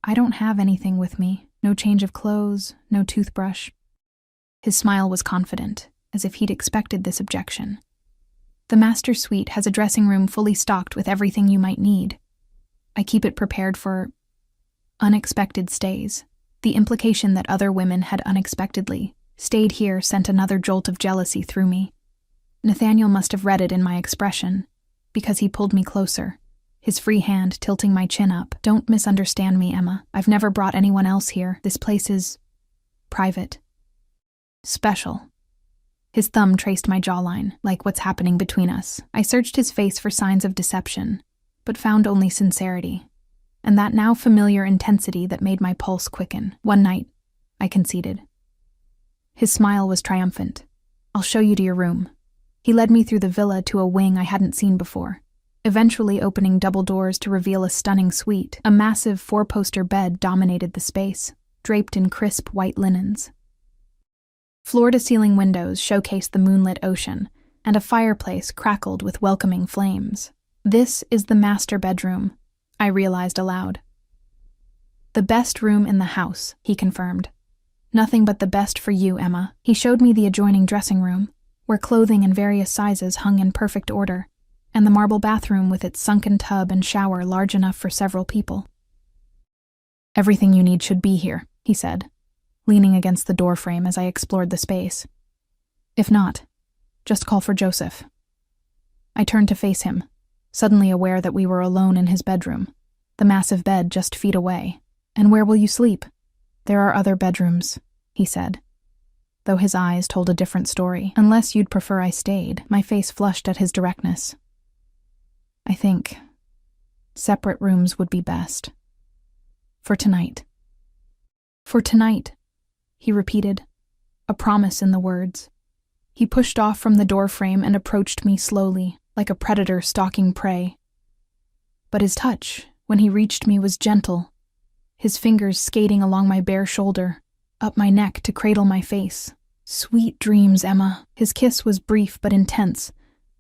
I don't have anything with me. No change of clothes, no toothbrush. His smile was confident, as if he'd expected this objection. The master suite has a dressing room fully stocked with everything you might need. I keep it prepared for unexpected stays. The implication that other women had unexpectedly stayed here sent another jolt of jealousy through me. Nathaniel must have read it in my expression, because he pulled me closer, his free hand tilting my chin up. Don't misunderstand me, Emma. I've never brought anyone else here. This place is private. Special. His thumb traced my jawline, like what's happening between us. I searched his face for signs of deception, but found only sincerity, and that now familiar intensity that made my pulse quicken. One night, I conceded. His smile was triumphant. I'll show you to your room. He led me through the villa to a wing I hadn't seen before, eventually opening double doors to reveal a stunning suite. A massive 4-poster bed dominated the space, draped in crisp white linens. Floor-to-ceiling windows showcased the moonlit ocean, and a fireplace crackled with welcoming flames. This is the master bedroom, I realized aloud. The best room in the house, he confirmed. Nothing but the best for you, Emma. He showed me the adjoining dressing room, where clothing in various sizes hung in perfect order, and the marble bathroom with its sunken tub and shower large enough for several people. Everything you need should be here, he said, leaning against the doorframe as I explored the space. If not, just call for Joseph. I turned to face him, suddenly aware that we were alone in his bedroom, the massive bed just feet away. And where will you sleep? There are other bedrooms, he said, though his eyes told a different story. Unless you'd prefer I stayed. My face flushed at his directness. I think separate rooms would be best. For tonight. For tonight, he repeated, a promise in the words. He pushed off from the doorframe and approached me slowly, like a predator stalking prey. But his touch, when he reached me, was gentle, his fingers skating along my bare shoulder, up my neck to cradle my face. Sweet dreams, Emma. His kiss was brief but intense,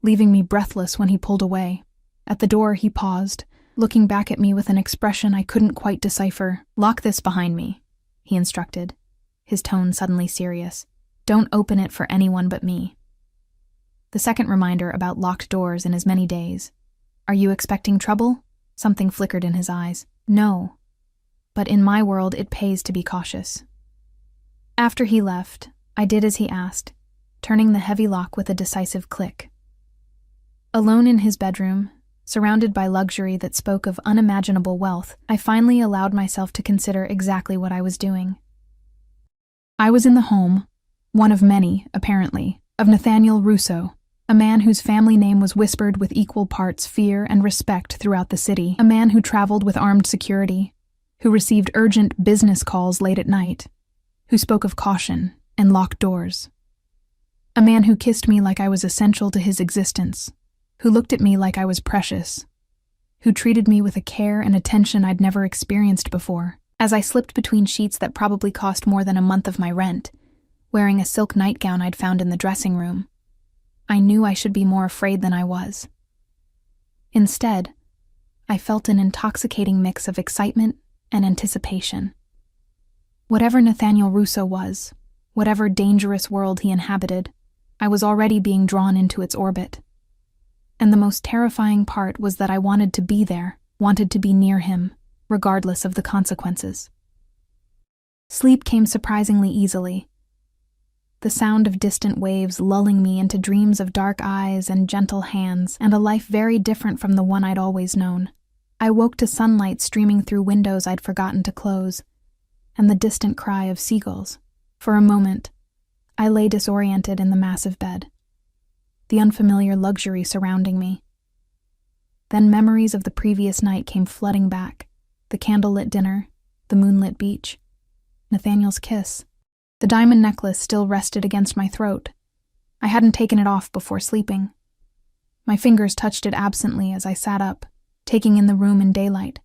leaving me breathless when he pulled away. At the door, he paused, looking back at me with an expression I couldn't quite decipher. Lock this behind me, he instructed, his tone suddenly serious. Don't open it for anyone but me. The second reminder about locked doors in as many days. Are you expecting trouble? Something flickered in his eyes. No. But in my world, it pays to be cautious. After he left, I did as he asked, turning the heavy lock with a decisive click. Alone in his bedroom, surrounded by luxury that spoke of unimaginable wealth, I finally allowed myself to consider exactly what I was doing. I was in the home, one of many, apparently, of Nathaniel Russo, a man whose family name was whispered with equal parts fear and respect throughout the city, a man who traveled with armed security, who received urgent business calls late at night, who spoke of caution and locked doors. A man who kissed me like I was essential to his existence, who looked at me like I was precious, who treated me with a care and attention I'd never experienced before. As I slipped between sheets that probably cost more than a month of my rent, wearing a silk nightgown I'd found in the dressing room, I knew I should be more afraid than I was. Instead, I felt an intoxicating mix of excitement and anticipation. Whatever Nathaniel Russo was, whatever dangerous world he inhabited, I was already being drawn into its orbit. And the most terrifying part was that I wanted to be there, wanted to be near him, regardless of the consequences. Sleep came surprisingly easily, the sound of distant waves lulling me into dreams of dark eyes and gentle hands and a life very different from the one I'd always known. I woke to sunlight streaming through windows I'd forgotten to close, and the distant cry of seagulls. For a moment, I lay disoriented in the massive bed, the unfamiliar luxury surrounding me. Then memories of the previous night came flooding back. The candlelit dinner, the moonlit beach, Nathaniel's kiss. The diamond necklace still rested against my throat. I hadn't taken it off before sleeping. My fingers touched it absently as I sat up, taking in the room in daylight.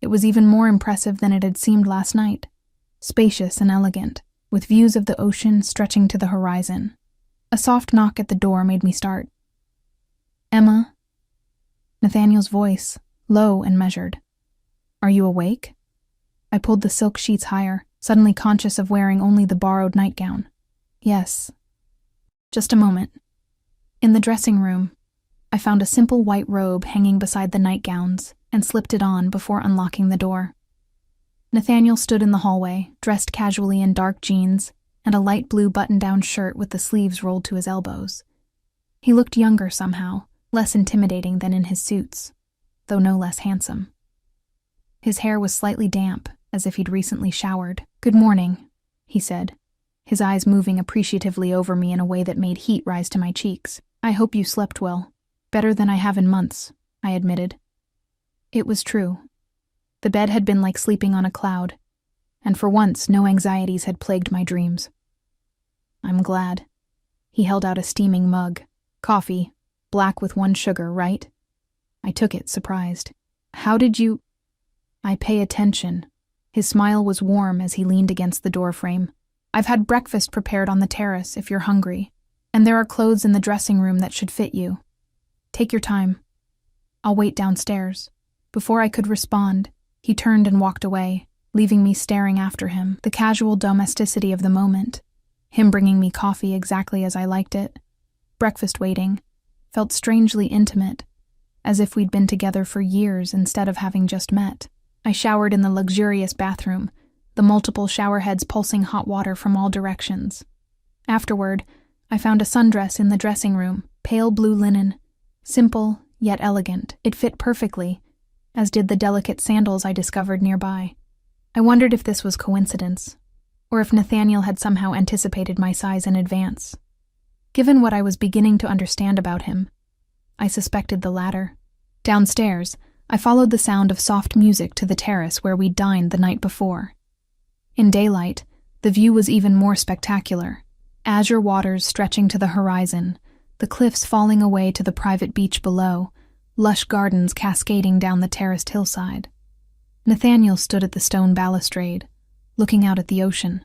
It was even more impressive than it had seemed last night, spacious and elegant, with views of the ocean stretching to the horizon. A soft knock at the door made me start. "Emma?" Nathaniel's voice, low and measured. "Are you awake?" I pulled the silk sheets higher, suddenly conscious of wearing only the borrowed nightgown. "Yes." "Just a moment." In the dressing room, I found a simple white robe hanging beside the nightgowns and slipped it on before unlocking the door. Nathaniel stood in the hallway, dressed casually in dark jeans and a light blue button-down shirt with the sleeves rolled to his elbows. He looked younger somehow, less intimidating than in his suits, though no less handsome. His hair was slightly damp, as if he'd recently showered. "Good morning," he said, his eyes moving appreciatively over me in a way that made heat rise to my cheeks. "I hope you slept well." "Better than I have in months," I admitted. It was true. The bed had been like sleeping on a cloud, and for once no anxieties had plagued my dreams. "I'm glad." He held out a steaming mug. "Coffee, black with 1 sugar, right?" I took it, surprised. "How did you—" "I pay attention." His smile was warm as he leaned against the doorframe. "I've had breakfast prepared on the terrace if you're hungry, and there are clothes in the dressing room that should fit you. Take your time. I'll wait downstairs." Before I could respond, he turned and walked away, leaving me staring after him. The casual domesticity of the moment, him bringing me coffee exactly as I liked it, breakfast waiting, felt strangely intimate, as if we'd been together for years instead of having just met. I showered in the luxurious bathroom, the multiple shower heads pulsing hot water from all directions. Afterward, I found a sundress in the dressing room, pale blue linen, simple yet elegant. It fit perfectly, as did the delicate sandals I discovered nearby. I wondered if this was coincidence, or if Nathaniel had somehow anticipated my size in advance. Given what I was beginning to understand about him, I suspected the latter. Downstairs, I followed the sound of soft music to the terrace where we'd dined the night before. In daylight, the view was even more spectacular. Azure waters stretching to the horizon, the cliffs falling away to the private beach below, lush gardens cascading down the terraced hillside. Nathaniel stood at the stone balustrade, looking out at the ocean.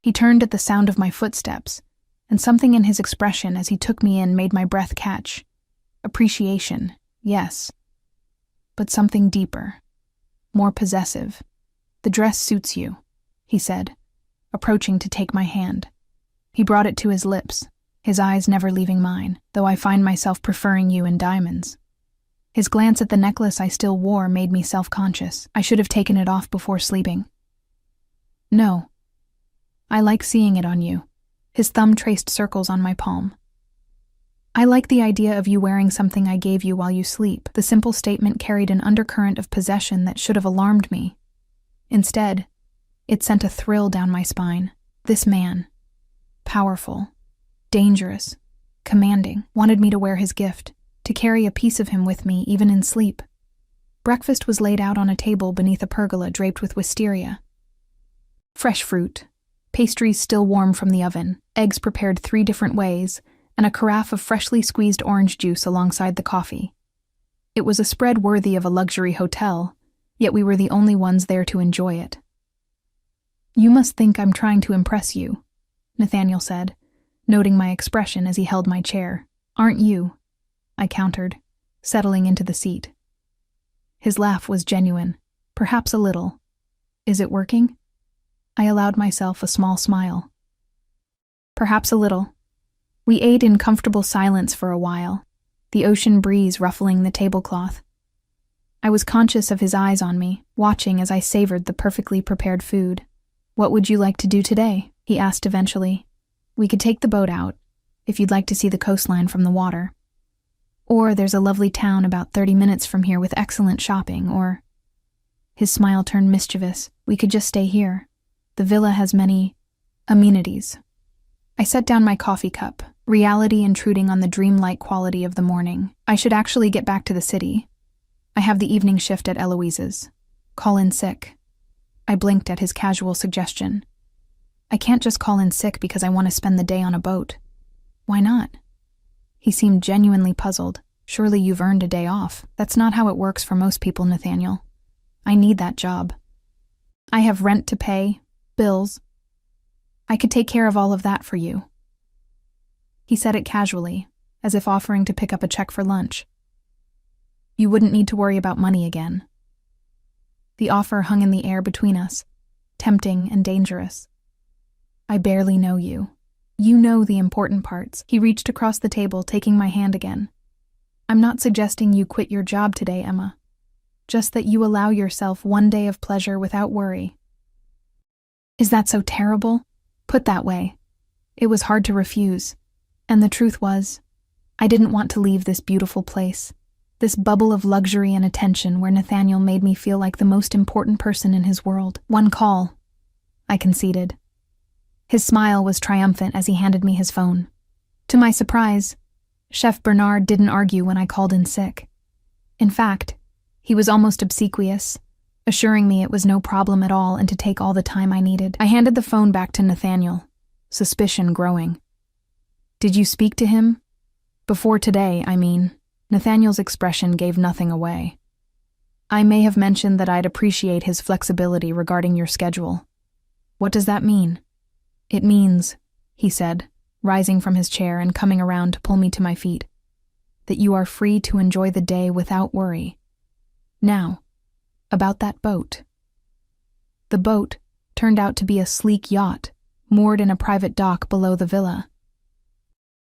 He turned at the sound of my footsteps, and something in his expression as he took me in made my breath catch. Appreciation, yes, but something deeper, more possessive. "The dress suits you," he said, approaching to take my hand. He brought it to his lips, his eyes never leaving mine, "though I find myself preferring you in diamonds." His glance at the necklace I still wore made me self-conscious. I should have taken it off before sleeping. No. I like seeing it on you. His thumb traced circles on my palm. I like the idea of you wearing something I gave you while you sleep. The simple statement carried an undercurrent of possession that should have alarmed me. Instead, it sent a thrill down my spine. This man, powerful, dangerous, commanding, wanted me to wear his gift, to carry a piece of him with me even in sleep. Breakfast was laid out on a table beneath a pergola draped with wisteria. Fresh fruit, pastries still warm from the oven, eggs prepared 3 different ways, and a carafe of freshly squeezed orange juice alongside the coffee. It was a spread worthy of a luxury hotel, yet we were the only ones there to enjoy it. You must think I'm trying to impress you, Nathaniel said, noting my expression as he held my chair. Aren't you? I countered, settling into the seat. His laugh was genuine, perhaps a little. Is it working? I allowed myself a small smile. Perhaps a little. We ate in comfortable silence for a while, the ocean breeze ruffling the tablecloth. I was conscious of his eyes on me, watching as I savored the perfectly prepared food. What would you like to do today? He asked eventually. We could take the boat out, if you'd like to see the coastline from the water. Or there's a lovely town about 30 minutes from here with excellent shopping, or... His smile turned mischievous. We could just stay here. The villa has many amenities. I set down my coffee cup, reality intruding on the dreamlike quality of the morning. I should actually get back to the city. I have the evening shift at Eloise's. Call in sick. I blinked at his casual suggestion. I can't just call in sick because I want to spend the day on a boat. Why not? He seemed genuinely puzzled. Surely you've earned a day off. That's not how it works for most people, Nathaniel. I need that job. I have rent to pay, bills. I could take care of all of that for you. He said it casually, as if offering to pick up a check for lunch. You wouldn't need to worry about money again. The offer hung in the air between us, tempting and dangerous. I barely know you. You know the important parts. He reached across the table, taking my hand again. I'm not suggesting you quit your job today, Emma. Just that you allow yourself one day of pleasure without worry. Is that so terrible? Put that way. It was hard to refuse. And the truth was, I didn't want to leave this beautiful place, this bubble of luxury and attention where Nathaniel made me feel like the most important person in his world. One call, I conceded. His smile was triumphant as he handed me his phone. To my surprise, Chef Bernard didn't argue when I called in sick. In fact, he was almost obsequious, assuring me it was no problem at all and to take all the time I needed. I handed the phone back to Nathaniel, suspicion growing. Did you speak to him? Before today, I mean. Nathaniel's expression gave nothing away. I may have mentioned that I'd appreciate his flexibility regarding your schedule. What does that mean? It means, he said, rising from his chair and coming around to pull me to my feet, that you are free to enjoy the day without worry. Now, about that boat. The boat turned out to be a sleek yacht, moored in a private dock below the villa.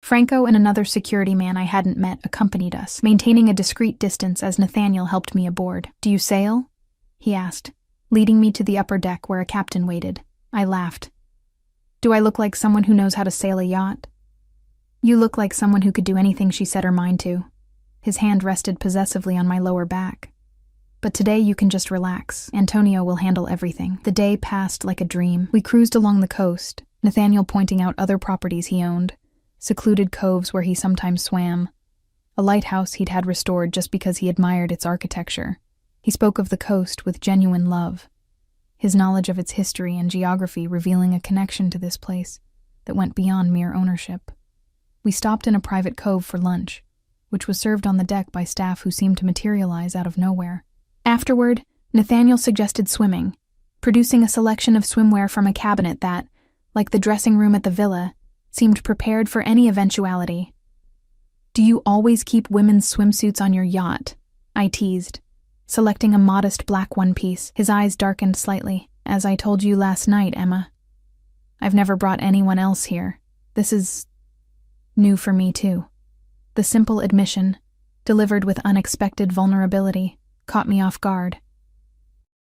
Franco and another security man I hadn't met accompanied us, maintaining a discreet distance as Nathaniel helped me aboard. Do you sail? He asked, leading me to the upper deck where a captain waited. I laughed. Do I look like someone who knows how to sail a yacht? You look like someone who could do anything she set her mind to. His hand rested possessively on my lower back. But today you can just relax. Antonio will handle everything. The day passed like a dream. We cruised along the coast, Nathaniel pointing out other properties he owned, secluded coves where he sometimes swam, a lighthouse he'd had restored just because he admired its architecture. He spoke of the coast with genuine love, his knowledge of its history and geography revealing a connection to this place that went beyond mere ownership. We stopped in a private cove for lunch, which was served on the deck by staff who seemed to materialize out of nowhere. Afterward, Nathaniel suggested swimming, producing a selection of swimwear from a cabinet that, like the dressing room at the villa, seemed prepared for any eventuality. Do you always keep women's swimsuits on your yacht? I teased, selecting a modest black one-piece. His eyes darkened slightly. As I told you last night, Emma, I've never brought anyone else here. This is new for me, too. The simple admission, delivered with unexpected vulnerability, caught me off guard.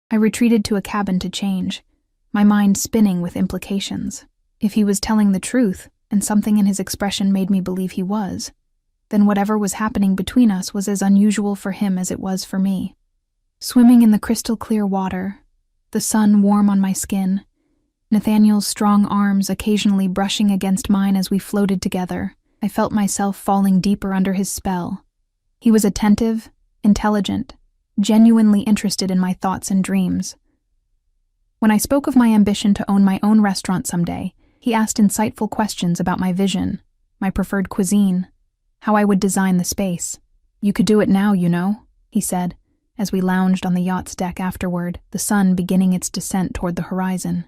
I retreated to a cabin to change, my mind spinning with implications. If he was telling the truth, and something in his expression made me believe he was, then whatever was happening between us was as unusual for him as it was for me. Swimming in the crystal-clear water, the sun warm on my skin, Nathaniel's strong arms occasionally brushing against mine as we floated together, I felt myself falling deeper under his spell. He was attentive, intelligent, genuinely interested in my thoughts and dreams. When I spoke of my ambition to own my own restaurant someday, he asked insightful questions about my vision, my preferred cuisine, how I would design the space. "You could do it now, you know," he said, as we lounged on the yacht's deck afterward, the sun beginning its descent toward the horizon.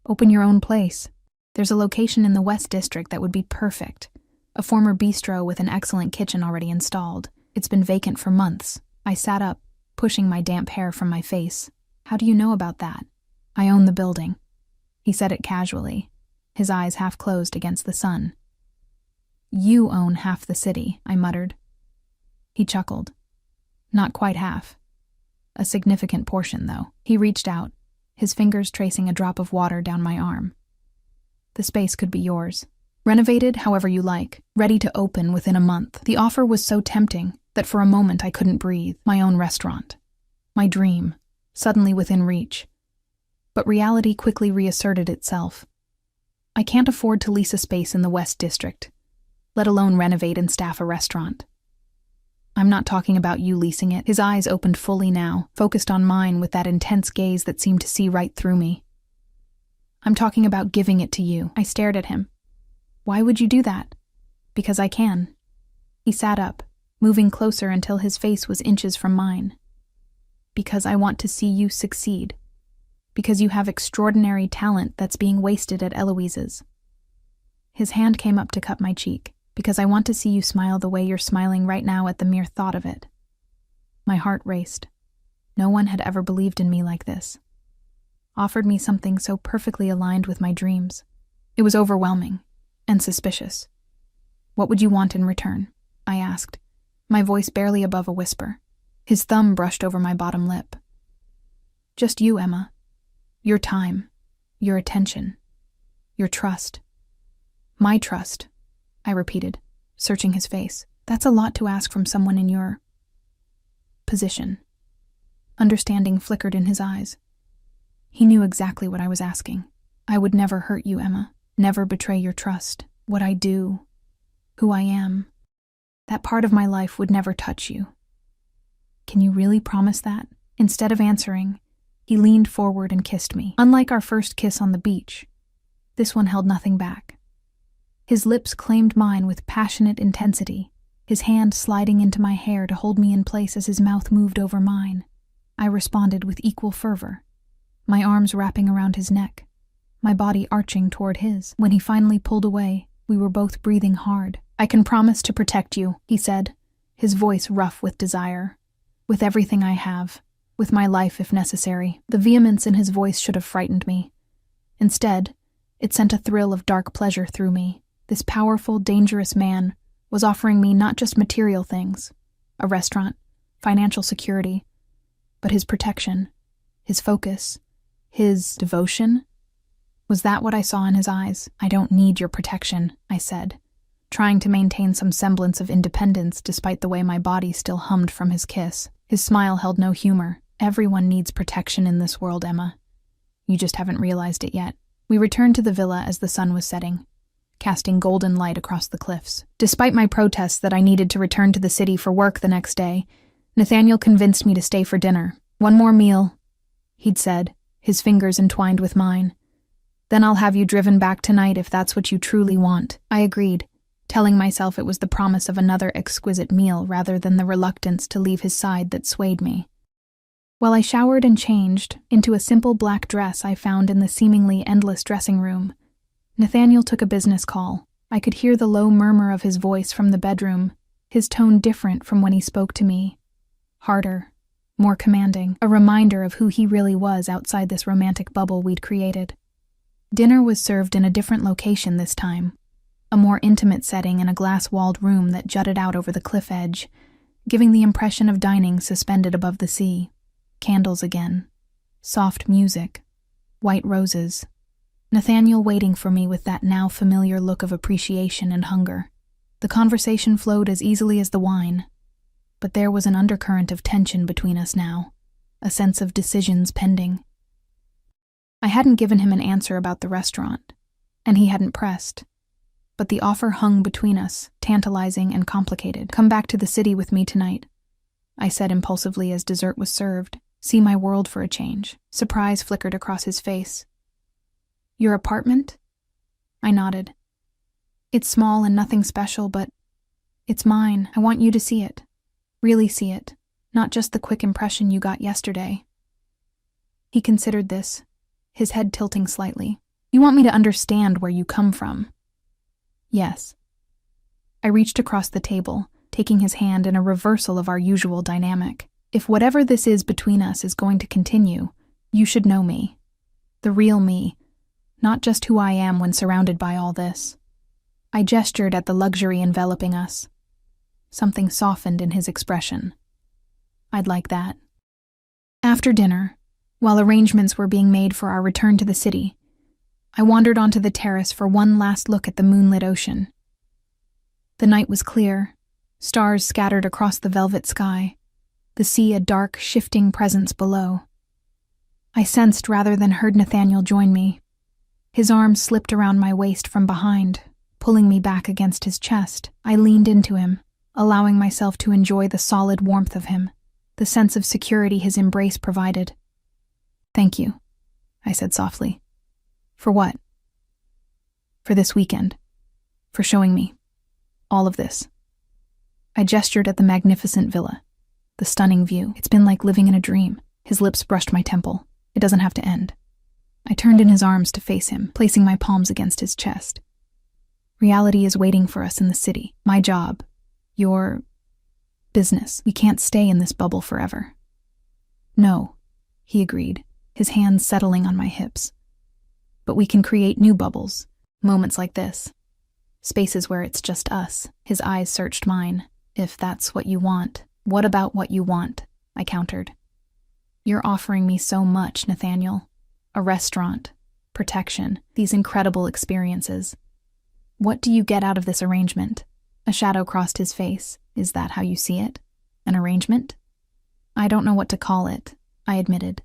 "Open your own place. There's a location in the West District that would be perfect. A former bistro with an excellent kitchen already installed. It's been vacant for months." I sat up, pushing my damp hair from my face. "How do you know about that?" "I own the building." He said it casually, his eyes half closed against the sun. "You own half the city," I muttered. He chuckled. "Not quite half. A significant portion, though." He reached out, his fingers tracing a drop of water down my arm. "The space could be yours. Renovated however you like, ready to open within a month." The offer was so tempting that for a moment I couldn't breathe. My own restaurant. My dream, suddenly within reach. But reality quickly reasserted itself. I can't afford to lease a space in the West District, let alone renovate and staff a restaurant. "I'm not talking about you leasing it." His eyes opened fully now, focused on mine with that intense gaze that seemed to see right through me. "I'm talking about giving it to you." I stared at him. "Why would you do that?" "Because I can." He sat up, moving closer until his face was inches from mine. "Because I want to see you succeed. Because you have extraordinary talent that's being wasted at Eloise's." His hand came up to cup my cheek. "Because I want to see you smile the way you're smiling right now at the mere thought of it." My heart raced. No one had ever believed in me like this. Offered me something so perfectly aligned with my dreams. It was overwhelming and suspicious. "What would you want in return?" I asked, my voice barely above a whisper. His thumb brushed over my bottom lip. "Just you, Emma. Your time, your attention, your trust." "My trust," I repeated, searching his face. "That's a lot to ask from someone in your position." Understanding flickered in his eyes. He knew exactly what I was asking. "I would never hurt you, Emma. Never betray your trust. What I do, who I am, that part of my life would never touch you. Can you really promise that?" Instead of answering, he leaned forward and kissed me. Unlike our first kiss on the beach, this one held nothing back. His lips claimed mine with passionate intensity, his hand sliding into my hair to hold me in place as his mouth moved over mine. I responded with equal fervor, my arms wrapping around his neck, my body arching toward his. When he finally pulled away, we were both breathing hard. "I can promise to protect you," he said, his voice rough with desire. "With everything I have, with my life if necessary." The vehemence in his voice should have frightened me. Instead, it sent a thrill of dark pleasure through me. This powerful, dangerous man was offering me not just material things, a restaurant, financial security, but his protection, his focus, his devotion. Was that what I saw in his eyes? "I don't need your protection," I said, trying to maintain some semblance of independence despite the way my body still hummed from his kiss. His smile held no humor. "Everyone needs protection in this world, Emma. You just haven't realized it yet." We returned to the villa as the sun was setting, casting golden light across the cliffs. Despite my protests that I needed to return to the city for work the next day, Nathaniel convinced me to stay for dinner. "One more meal," he'd said, his fingers entwined with mine. "Then I'll have you driven back tonight if that's what you truly want." I agreed, telling myself it was the promise of another exquisite meal rather than the reluctance to leave his side that swayed me. While I showered and changed into a simple black dress I found in the seemingly endless dressing room, Nathaniel took a business call. I could hear the low murmur of his voice from the bedroom, his tone different from when he spoke to me. Harder, more commanding, a reminder of who he really was outside this romantic bubble we'd created. Dinner was served in a different location this time, a more intimate setting in a glass-walled room that jutted out over the cliff edge, giving the impression of dining suspended above the sea. Candles again. Soft music. White roses. Nathaniel waiting for me with that now familiar look of appreciation and hunger. The conversation flowed as easily as the wine, but there was an undercurrent of tension between us now, a sense of decisions pending. I hadn't given him an answer about the restaurant, and he hadn't pressed, but the offer hung between us, tantalizing and complicated. "Come back to the city with me tonight," I said impulsively as dessert was served. "See my world for a change." Surprise flickered across his face. "Your apartment?" I nodded. "It's small and nothing special, but it's mine. I want you to see it. Really see it. Not just the quick impression you got yesterday." He considered this, his head tilting slightly. "You want me to understand where you come from?" "Yes." I reached across the table, taking his hand in a reversal of our usual dynamic. "If whatever this is between us is going to continue, you should know me. The real me, not just who I am when surrounded by all this." I gestured at the luxury enveloping us. Something softened in his expression. "I'd like that." After dinner, while arrangements were being made for our return to the city, I wandered onto the terrace for one last look at the moonlit ocean. The night was clear, stars scattered across the velvet sky, the sea a dark, shifting presence below. I sensed rather than heard Nathaniel join me. His arm slipped around my waist from behind, pulling me back against his chest. I leaned into him, allowing myself to enjoy the solid warmth of him, the sense of security his embrace provided. "Thank you," I said softly. "For what?" "For this weekend. For showing me all of this." I gestured at the magnificent villa, the stunning view. "It's been like living in a dream." His lips brushed my temple. "It doesn't have to end." I turned in his arms to face him, placing my palms against his chest. "Reality is waiting for us in the city. My job. Your business. We can't stay in this bubble forever." "No," he agreed, his hands settling on my hips. "But we can create new bubbles, moments like this. Spaces where it's just us." His eyes searched mine. "If that's what you want." "What about what you want?" I countered. "You're offering me so much, Nathaniel. A restaurant, protection, these incredible experiences. What do you get out of this arrangement?" A shadow crossed his face. "Is that how you see it? An arrangement?" "I don't know what to call it," I admitted.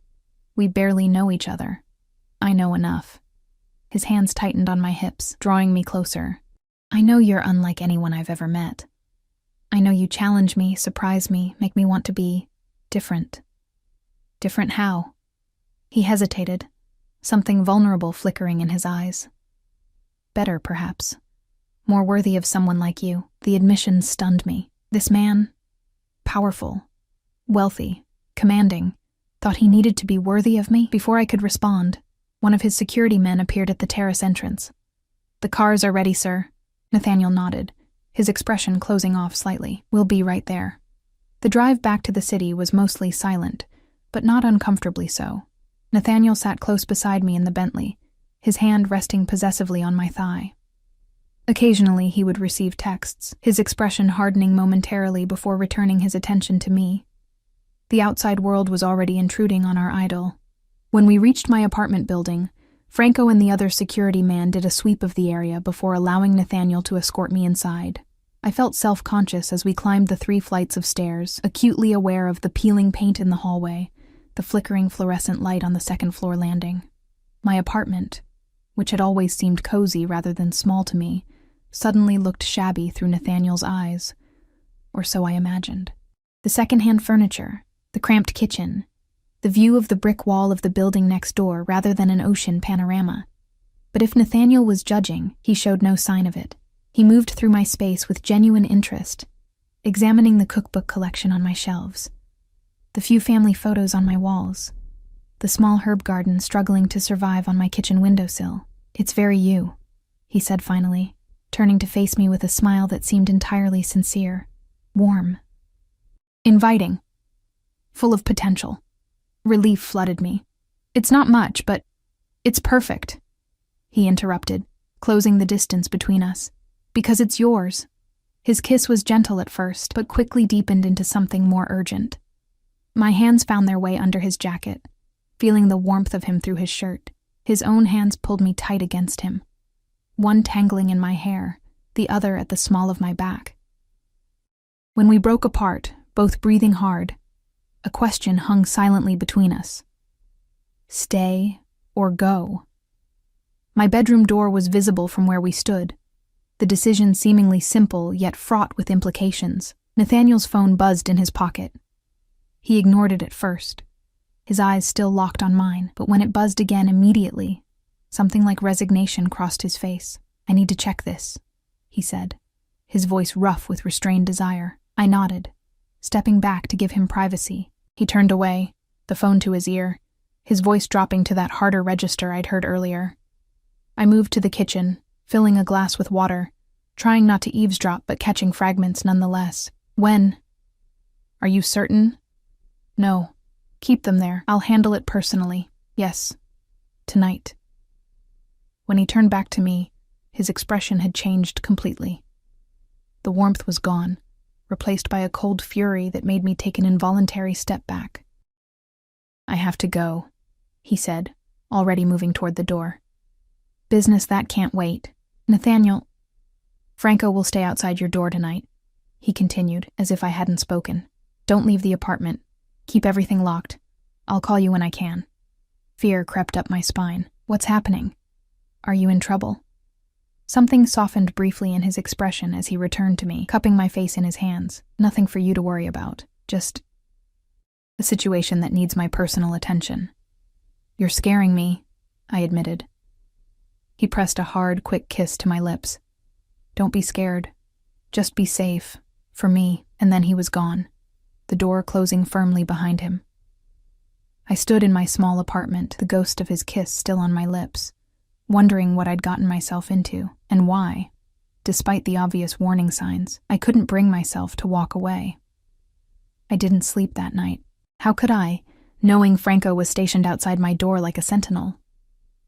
"We barely know each other." "I know enough." His hands tightened on my hips, drawing me closer. "I know you're unlike anyone I've ever met. I know you challenge me, surprise me, make me want to be different." "Different how?" He hesitated, something vulnerable flickering in his eyes. "Better, perhaps. More worthy of someone like you." The admission stunned me. This man, powerful, wealthy, commanding, thought he needed to be worthy of me? Before I could respond, one of his security men appeared at the terrace entrance. "The cars are ready, sir." Nathaniel nodded, his expression closing off slightly. "We'll be right there." The drive back to the city was mostly silent, but not uncomfortably so. Nathaniel sat close beside me in the Bentley, his hand resting possessively on my thigh. Occasionally he would receive texts, his expression hardening momentarily before returning his attention to me. The outside world was already intruding on our idyll. When we reached my apartment building, Franco and the other security man did a sweep of the area before allowing Nathaniel to escort me inside. I felt self-conscious as we climbed the 3 flights of stairs, acutely aware of the peeling paint in the hallway, the flickering fluorescent light on the second-floor landing. My apartment, which had always seemed cozy rather than small to me, suddenly looked shabby through Nathaniel's eyes, or so I imagined. The second-hand furniture, the cramped kitchen, the view of the brick wall of the building next door rather than an ocean panorama. But if Nathaniel was judging, he showed no sign of it. He moved through my space with genuine interest, examining the cookbook collection on my shelves, the few family photos on my walls, the small herb garden struggling to survive on my kitchen windowsill. "It's very you," he said finally, turning to face me with a smile that seemed entirely sincere, warm, inviting, full of potential. Relief flooded me. "It's not much, but it's perfect," he interrupted, closing the distance between us. "Because it's yours." His kiss was gentle at first, but quickly deepened into something more urgent. My hands found their way under his jacket, feeling the warmth of him through his shirt. His own hands pulled me tight against him, one tangling in my hair, the other at the small of my back. When we broke apart, both breathing hard, a question hung silently between us. Stay or go? My bedroom door was visible from where we stood, the decision seemingly simple yet fraught with implications. Nathaniel's phone buzzed in his pocket. He ignored it at first, his eyes still locked on mine, but when it buzzed again immediately, something like resignation crossed his face. "I need to check this," he said, his voice rough with restrained desire. I nodded, stepping back to give him privacy. He turned away, the phone to his ear, his voice dropping to that harder register I'd heard earlier. I moved to the kitchen, filling a glass with water, trying not to eavesdrop but catching fragments nonetheless. "When? Are you certain?" "No. Keep them there. I'll handle it personally. Yes. Tonight." When he turned back to me, his expression had changed completely. The warmth was gone, replaced by a cold fury that made me take an involuntary step back. "I have to go," he said, already moving toward the door. "Business that can't wait. Nathaniel, Franco will stay outside your door tonight," he continued, as if I hadn't spoken. "Don't leave the apartment. Keep everything locked. I'll call you when I can." Fear crept up my spine. "What's happening? Are you in trouble?" Something softened briefly in his expression as he returned to me, cupping my face in his hands. "Nothing for you to worry about. Just a situation that needs my personal attention." "You're scaring me," I admitted. He pressed a hard, quick kiss to my lips. "Don't be scared. Just be safe. For me." And then he was gone, the door closing firmly behind him. I stood in my small apartment, the ghost of his kiss still on my lips, wondering what I'd gotten myself into, and why, despite the obvious warning signs, I couldn't bring myself to walk away. I didn't sleep that night. How could I, knowing Franco was stationed outside my door like a sentinel?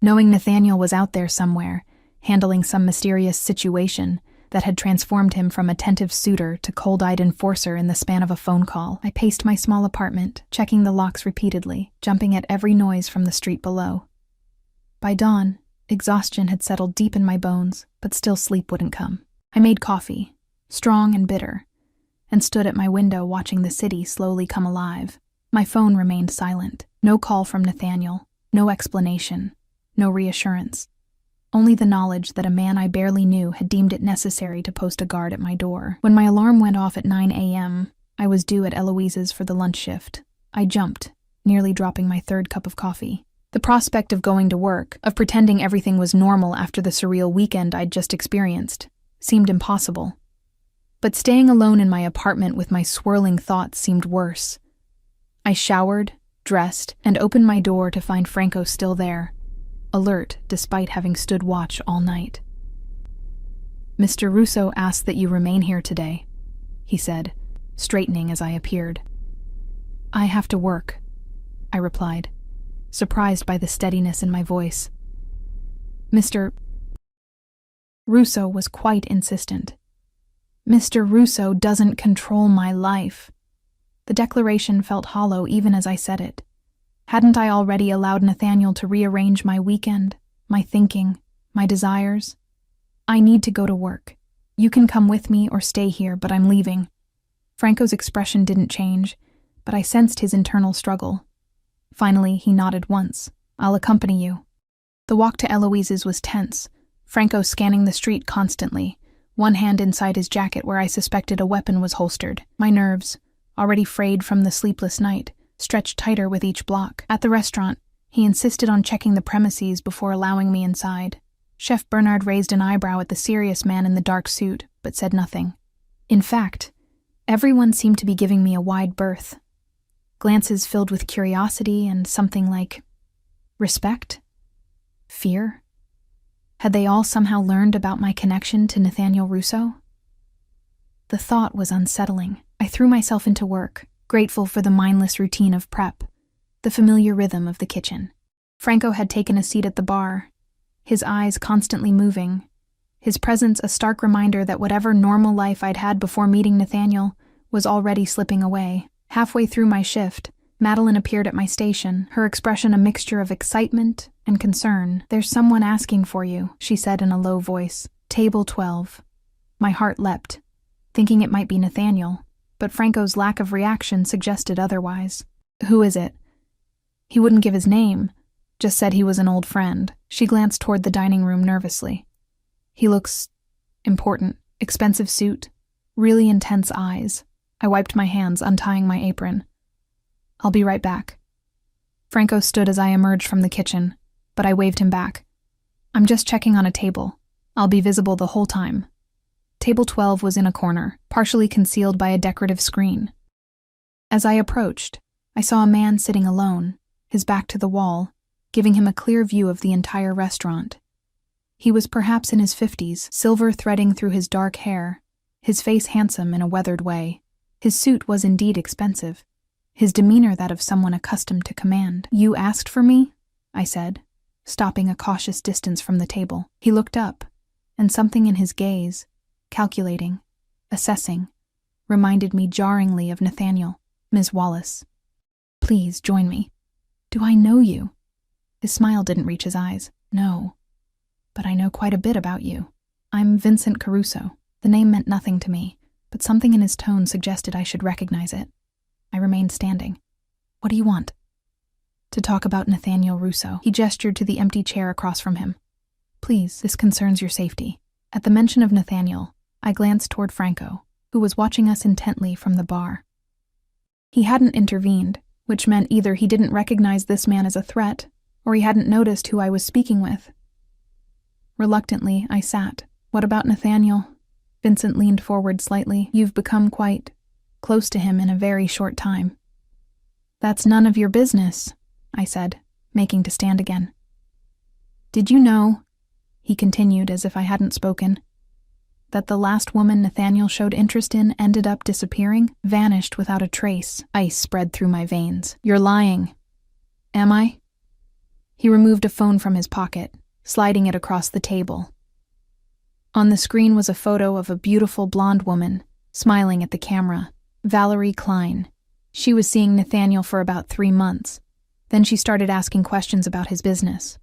Knowing Nathaniel was out there somewhere, handling some mysterious situation that had transformed him from attentive suitor to cold-eyed enforcer in the span of a phone call. I paced my small apartment, checking the locks repeatedly, jumping at every noise from the street below. By dawn, exhaustion had settled deep in my bones, but still sleep wouldn't come. I made coffee, strong and bitter, and stood at my window watching the city slowly come alive. My phone remained silent. No call from Nathaniel, no explanation, no reassurance. Only the knowledge that a man I barely knew had deemed it necessary to post a guard at my door. When my alarm went off at 9 a.m., I was due at Eloise's for the lunch shift. I jumped, nearly dropping my third cup of coffee. The prospect of going to work, of pretending everything was normal after the surreal weekend I'd just experienced, seemed impossible. But staying alone in my apartment with my swirling thoughts seemed worse. I showered, dressed, and opened my door to find Franco still there, alert despite having stood watch all night. "Mr. Russo asked that you remain here today," he said, straightening as I appeared. "I have to work," I replied, surprised by the steadiness in my voice. "Mr. Russo was quite insistent. Mr. Russo doesn't control my life." The declaration felt hollow even as I said it. Hadn't I already allowed Nathaniel to rearrange my weekend, my thinking, my desires? "I need to go to work. You can come with me or stay here, but I'm leaving." Franco's expression didn't change, but I sensed his internal struggle. Finally, he nodded once. "I'll accompany you." The walk to Eloise's was tense, Franco scanning the street constantly, one hand inside his jacket where I suspected a weapon was holstered. My nerves, already frayed from the sleepless night, stretched tighter with each block. At the restaurant, he insisted on checking the premises before allowing me inside. Chef Bernard raised an eyebrow at the serious man in the dark suit, but said nothing. In fact, everyone seemed to be giving me a wide berth. Glances filled with curiosity and something like respect? Fear? Had they all somehow learned about my connection to Nathaniel Russo? The thought was unsettling. I threw myself into work, grateful for the mindless routine of prep, the familiar rhythm of the kitchen. Franco had taken a seat at the bar, his eyes constantly moving, his presence a stark reminder that whatever normal life I'd had before meeting Nathaniel was already slipping away. Halfway through my shift, Madeline appeared at my station, her expression a mixture of excitement and concern. "There's someone asking for you," she said in a low voice. "Table 12. My heart leapt, thinking it might be Nathaniel, but Franco's lack of reaction suggested otherwise. "Who is it?" "He wouldn't give his name, just said he was an old friend." She glanced toward the dining room nervously. "He looks important. Expensive suit, really intense eyes." I wiped my hands, untying my apron. "I'll be right back." Franco stood as I emerged from the kitchen, but I waved him back. "I'm just checking on a table. I'll be visible the whole time." Table 12 was in a corner, partially concealed by a decorative screen. As I approached, I saw a man sitting alone, his back to the wall, giving him a clear view of the entire restaurant. He was perhaps in his 50s, silver threading through his dark hair, his face handsome in a weathered way. His suit was indeed expensive, his demeanor that of someone accustomed to command. "You asked for me?" I said, stopping a cautious distance from the table. He looked up, and something in his gaze, calculating, assessing, reminded me jarringly of Nathaniel. "Ms. Wallace, please join me." "Do I know you?" His smile didn't reach his eyes. "No, but I know quite a bit about you. I'm Vincent Caruso." The name meant nothing to me, but something in his tone suggested I should recognize it. I remained standing. "What do you want?" "To talk about Nathaniel Russo." He gestured to the empty chair across from him. "Please, this concerns your safety." At the mention of Nathaniel, I glanced toward Franco, who was watching us intently from the bar. He hadn't intervened, which meant either he didn't recognize this man as a threat, or he hadn't noticed who I was speaking with. Reluctantly, I sat. "What about Nathaniel?" Vincent leaned forward slightly. "You've become quite close to him in a very short time." "That's none of your business," I said, making to stand again. "Did you know," he continued as if I hadn't spoken, "that the last woman Nathaniel showed interest in ended up disappearing, vanished without a trace?" Ice spread through my veins. "You're lying." "Am I?" He removed a phone from his pocket, sliding it across the table. On the screen was a photo of a beautiful blonde woman, smiling at the camera. Valerie Klein. She was seeing Nathaniel for about 3 months. Then she started asking questions about his business,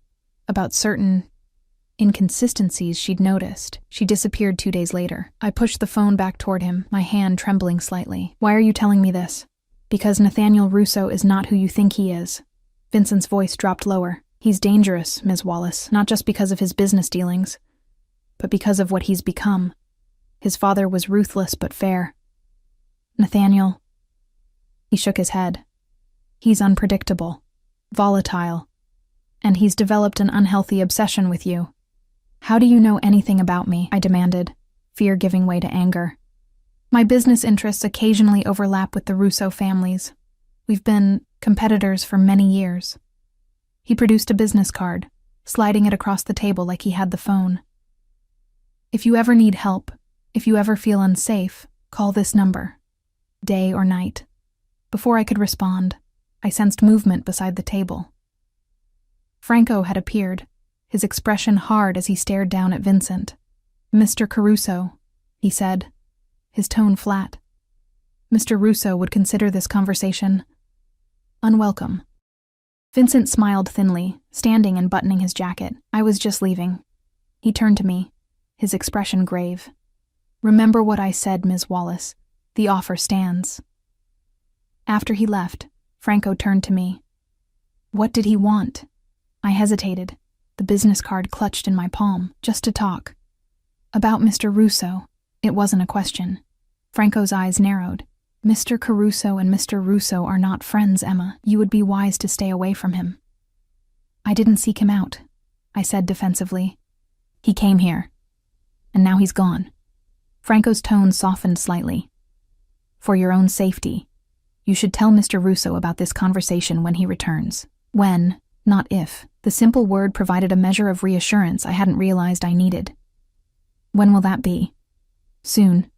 about certain inconsistencies she'd noticed. She disappeared 2 days later. I pushed the phone back toward him, my hand trembling slightly. "Why are you telling me this?" "Because Nathaniel Russo is not who you think he is." Vincent's voice dropped lower. "He's dangerous, Ms. Wallace, not just because of his business dealings, but because of what he's become. His father was ruthless but fair. Nathaniel," he shook his head, "he's unpredictable, volatile, and he's developed an unhealthy obsession with you." "How do you know anything about me?" I demanded, fear giving way to anger. "My business interests occasionally overlap with the Russo families. We've been competitors for many years." He produced a business card, sliding it across the table like he had the phone. "If you ever need help, if you ever feel unsafe, call this number, day or night." Before I could respond, I sensed movement beside the table. Franco had appeared, his expression hard as he stared down at Vincent. "Mr. Caruso," he said, his tone flat. Mr. Russo would consider this conversation unwelcome. Vincent smiled thinly, standing and buttoning his jacket. "I was just leaving." He turned to me, his expression grave. "Remember what I said, Ms. Wallace. The offer stands." After he left, Franco turned to me. "What did he want?" I hesitated, the business card clutched in my palm. "Just to talk. About Mr. Russo." It wasn't a question. Franco's eyes narrowed. "Mr. Caruso and Mr. Russo are not friends, Emma. You would be wise to stay away from him." "I didn't seek him out," I said defensively. "He came here, and now he's gone." Franco's tone softened slightly. "For your own safety, you should tell Mr. Russo about this conversation when he returns. When, not if." The simple word provided a measure of reassurance I hadn't realized I needed. "When will that be?" "Soon."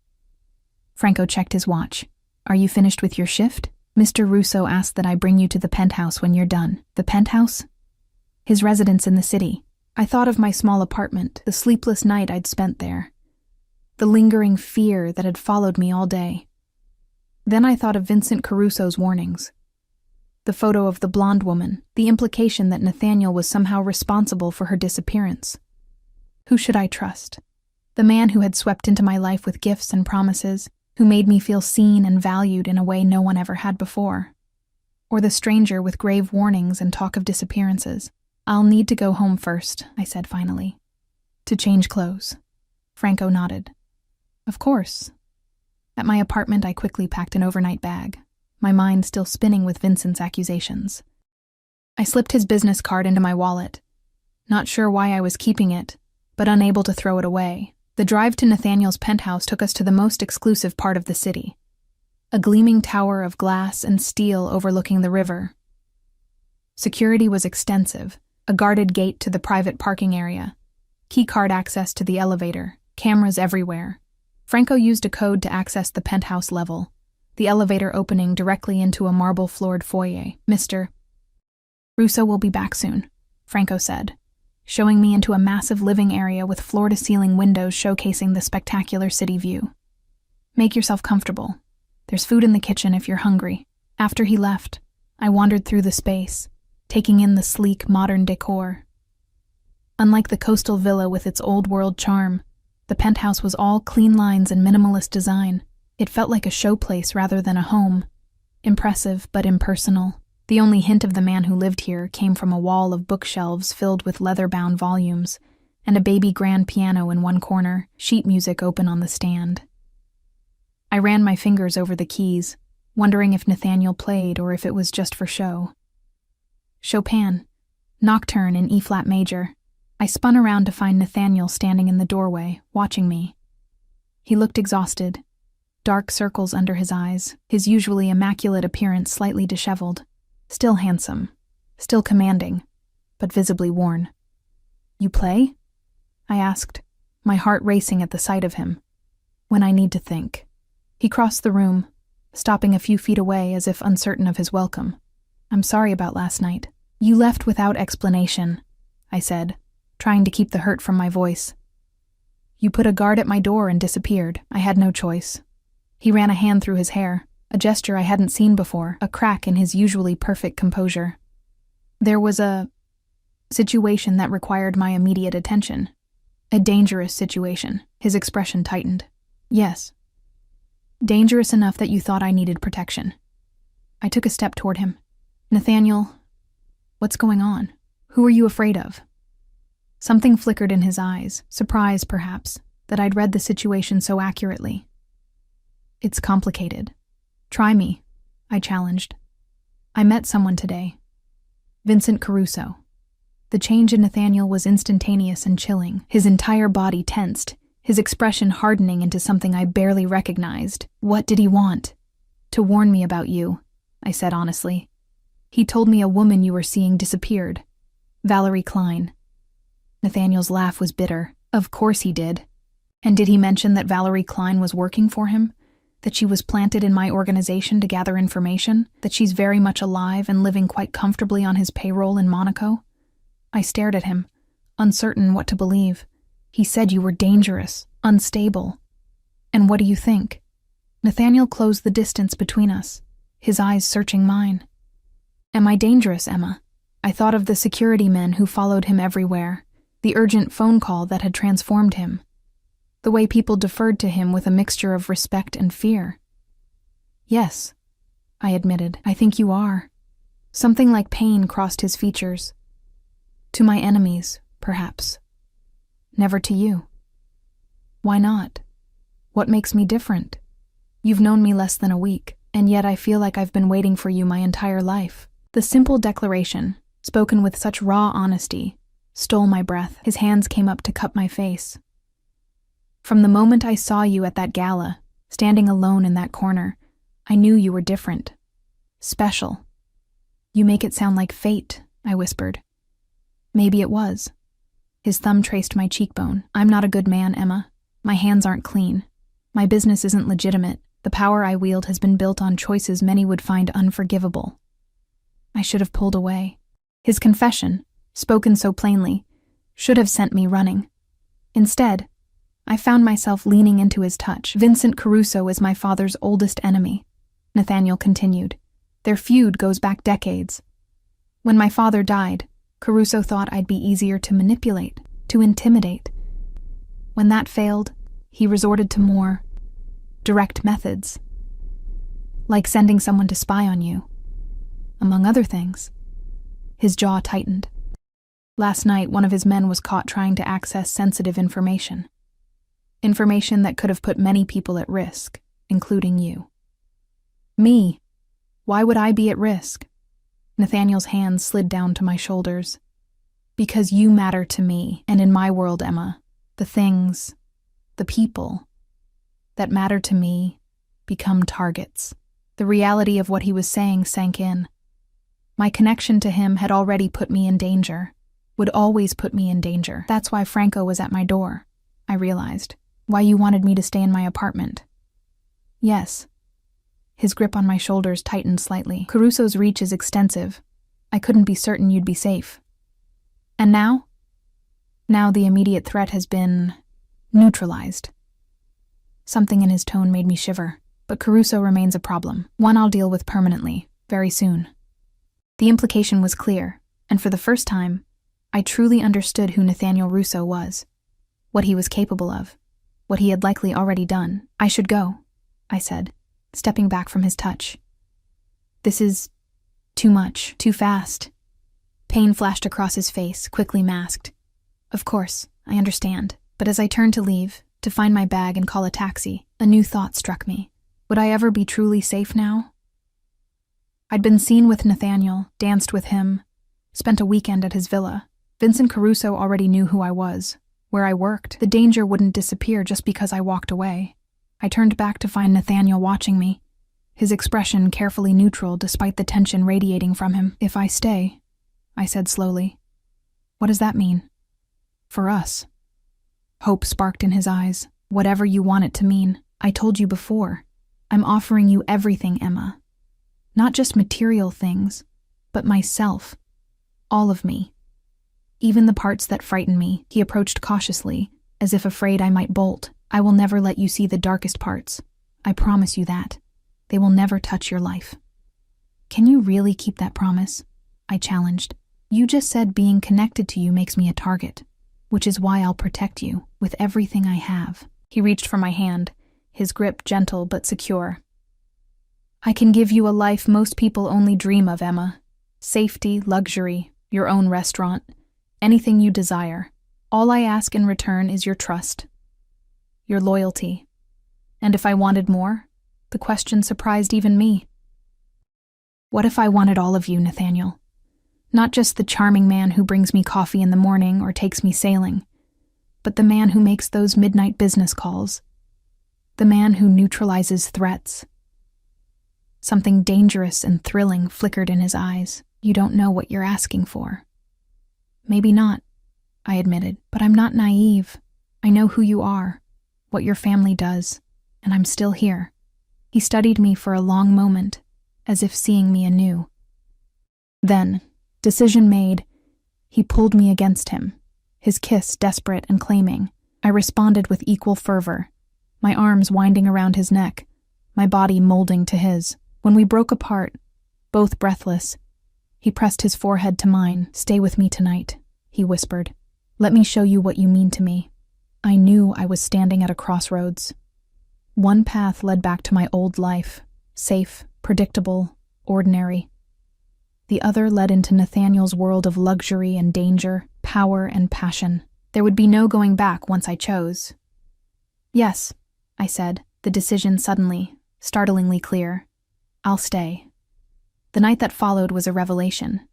Franco checked his watch. "Are you finished with your shift?" "Mr. Russo asked that I bring you to the penthouse when you're done." "The penthouse?" "His residence in the city, I thought of my small apartment, the sleepless night I'd spent there, the lingering fear that had followed me all day. Then I thought of Vincent Caruso's warnings. The photo of the blonde woman, the implication that Nathaniel was somehow responsible for her disappearance. Who should I trust? The man who had swept into my life with gifts and promises, who made me feel seen and valued in a way no one ever had before? Or the stranger with grave warnings and talk of disappearances? "I'll need to go home first," I said finally. "To change clothes." Franco nodded. "Of course." At my apartment, I quickly packed an overnight bag, my mind still spinning with Vincent's accusations. I slipped his business card into my wallet, not sure why I was keeping it, but unable to throw it away. The drive to Nathaniel's penthouse took us to the most exclusive part of the city, a gleaming tower of glass and steel overlooking the river. Security was extensive, a guarded gate to the private parking area, keycard access to the elevator, cameras everywhere. Franco used a code to access the penthouse level, the elevator opening directly into a marble-floored foyer. "Mr. Russo will be back soon," Franco said, showing me into a massive living area with floor-to-ceiling windows showcasing the spectacular city view. "Make yourself comfortable. There's food in the kitchen if you're hungry." After he left, I wandered through the space, taking in the sleek, modern decor. Unlike the coastal villa with its old-world charm, the penthouse was all clean lines and minimalist design. It felt like a showplace rather than a home. Impressive but impersonal. The only hint of the man who lived here came from a wall of bookshelves filled with leather-bound volumes, and a baby grand piano in one corner, sheet music open on the stand. I ran my fingers over the keys, wondering if Nathaniel played or if it was just for show. Chopin, Nocturne in E-flat major. I spun around to find Nathaniel standing in the doorway, watching me. He looked exhausted, dark circles under his eyes, his usually immaculate appearance slightly disheveled. Still handsome, still commanding, but visibly worn. "You play?" I asked, my heart racing at the sight of him. "When I need to think." He crossed the room, stopping a few feet away as if uncertain of his welcome. "I'm sorry about last night." "You left without explanation," I said, trying to keep the hurt from my voice. "You put a guard at my door and disappeared. I had no choice." He ran a hand through his hair, a gesture I hadn't seen before, a crack in his usually perfect composure. "There was a situation that required my immediate attention. A dangerous situation." His expression tightened. "Yes. Dangerous enough that you thought I needed protection." I took a step toward him. "Nathaniel, what's going on? Who are you afraid of?" Something flickered in his eyes, surprise perhaps, that I'd read the situation so accurately. "It's complicated. Try me," I challenged. "I met someone today. Vincent Caruso." The change in Nathaniel was instantaneous and chilling, his entire body tensed, his expression hardening into something I barely recognized. "What did he want?" "To warn me about you," I said honestly. "He told me a woman you were seeing disappeared. Valerie Klein." Nathaniel's laugh was bitter. "Of course he did. And did he mention that Valerie Klein was working for him? That she was planted in my organization to gather information? That she's very much alive and living quite comfortably on his payroll in Monaco?" I stared at him, uncertain what to believe. "He said you were dangerous, unstable. And what do you think?" Nathaniel closed the distance between us, his eyes searching mine. "Am I dangerous, Emma?" I thought of the security men who followed him everywhere, the urgent phone call that had transformed him, the way people deferred to him with a mixture of respect and fear. "Yes," I admitted, "I think you are." Something like pain crossed his features. "To my enemies, perhaps. Never to you." "Why not? What makes me different? You've known me less than a week, and yet I feel like I've been waiting for you my entire life." The simple declaration, spoken with such raw honesty, stole my breath. His hands came up to cup my face. "From the moment I saw you at that gala, standing alone in that corner, I knew you were different. Special." "You make it sound like fate," I whispered. "Maybe it was." His thumb traced my cheekbone. "I'm not a good man, Emma. My hands aren't clean. My business isn't legitimate. The power I wield has been built on choices many would find unforgivable." I should have pulled away. His confession, spoken so plainly, should have sent me running. Instead, I found myself leaning into his touch. Vincent Caruso is my father's oldest enemy, Nathaniel continued. Their feud goes back decades. When my father died, Caruso thought I'd be easier to manipulate, to intimidate. When that failed, he resorted to more direct methods, like sending someone to spy on you, among other things. His jaw tightened. Last night, one of his men was caught trying to access sensitive information. Information that could have put many people at risk, including you. Me? Why would I be at risk? Nathaniel's hands slid down to my shoulders. Because you matter to me, and in my world, Emma, the things, the people that matter to me become targets. The reality of what he was saying sank in. My connection to him had already put me in danger, would always put me in danger. That's why Franco was at my door, I realized. Why you wanted me to stay in my apartment. Yes. His grip on my shoulders tightened slightly. Caruso's reach is extensive. I couldn't be certain you'd be safe. And now? Now the immediate threat has been neutralized. Something in his tone made me shiver, but Caruso remains a problem, one I'll deal with permanently, very soon. The implication was clear, and for the first time, I truly understood who Nathaniel Russo was, what he was capable of, what he had likely already done. I should go, I said, stepping back from his touch. This is too much, too fast. Pain flashed across his face, quickly masked. Of course, I understand, but as I turned to leave, to find my bag and call a taxi, a new thought struck me. Would I ever be truly safe now? I'd been seen with Nathaniel, danced with him, spent a weekend at his villa. Vincent Caruso already knew who I was, where I worked. The danger wouldn't disappear just because I walked away. I turned back to find Nathaniel watching me, his expression carefully neutral despite the tension radiating from him. If I stay, I said slowly. What does that mean? For us. Hope sparked in his eyes. Whatever you want it to mean. I told you before. I'm offering you everything, Emma. Not just material things, but myself. All of me. Even the parts that frighten me. He approached cautiously, as if afraid I might bolt. I will never let you see the darkest parts. I promise you that. They will never touch your life. Can you really keep that promise? I challenged. You just said being connected to you makes me a target, which is why I'll protect you with everything I have. He reached for my hand, his grip gentle but secure. I can give you a life most people only dream of, Emma. Safety, luxury, your own restaurant, anything you desire. All I ask in return is your trust, your loyalty. And if I wanted more, the question surprised even me. What if I wanted all of you, Nathaniel? Not just the charming man who brings me coffee in the morning or takes me sailing, but the man who makes those midnight business calls, the man who neutralizes threats. Something dangerous and thrilling flickered in his eyes. You don't know what you're asking for. Maybe not, I admitted, but I'm not naive. I know who you are, what your family does, and I'm still here. He studied me for a long moment, as if seeing me anew. Then, decision made, he pulled me against him, his kiss desperate and claiming. I responded with equal fervor, my arms winding around his neck, my body molding to his. When we broke apart, both breathless, he pressed his forehead to mine. Stay with me tonight, he whispered. Let me show you what you mean to me. I knew I was standing at a crossroads. One path led back to my old life, safe, predictable, ordinary. The other led into Nathaniel's world of luxury and danger, power and passion. There would be no going back once I chose. Yes, I said, the decision suddenly, startlingly clear. I'll stay. The night that followed was a revelation.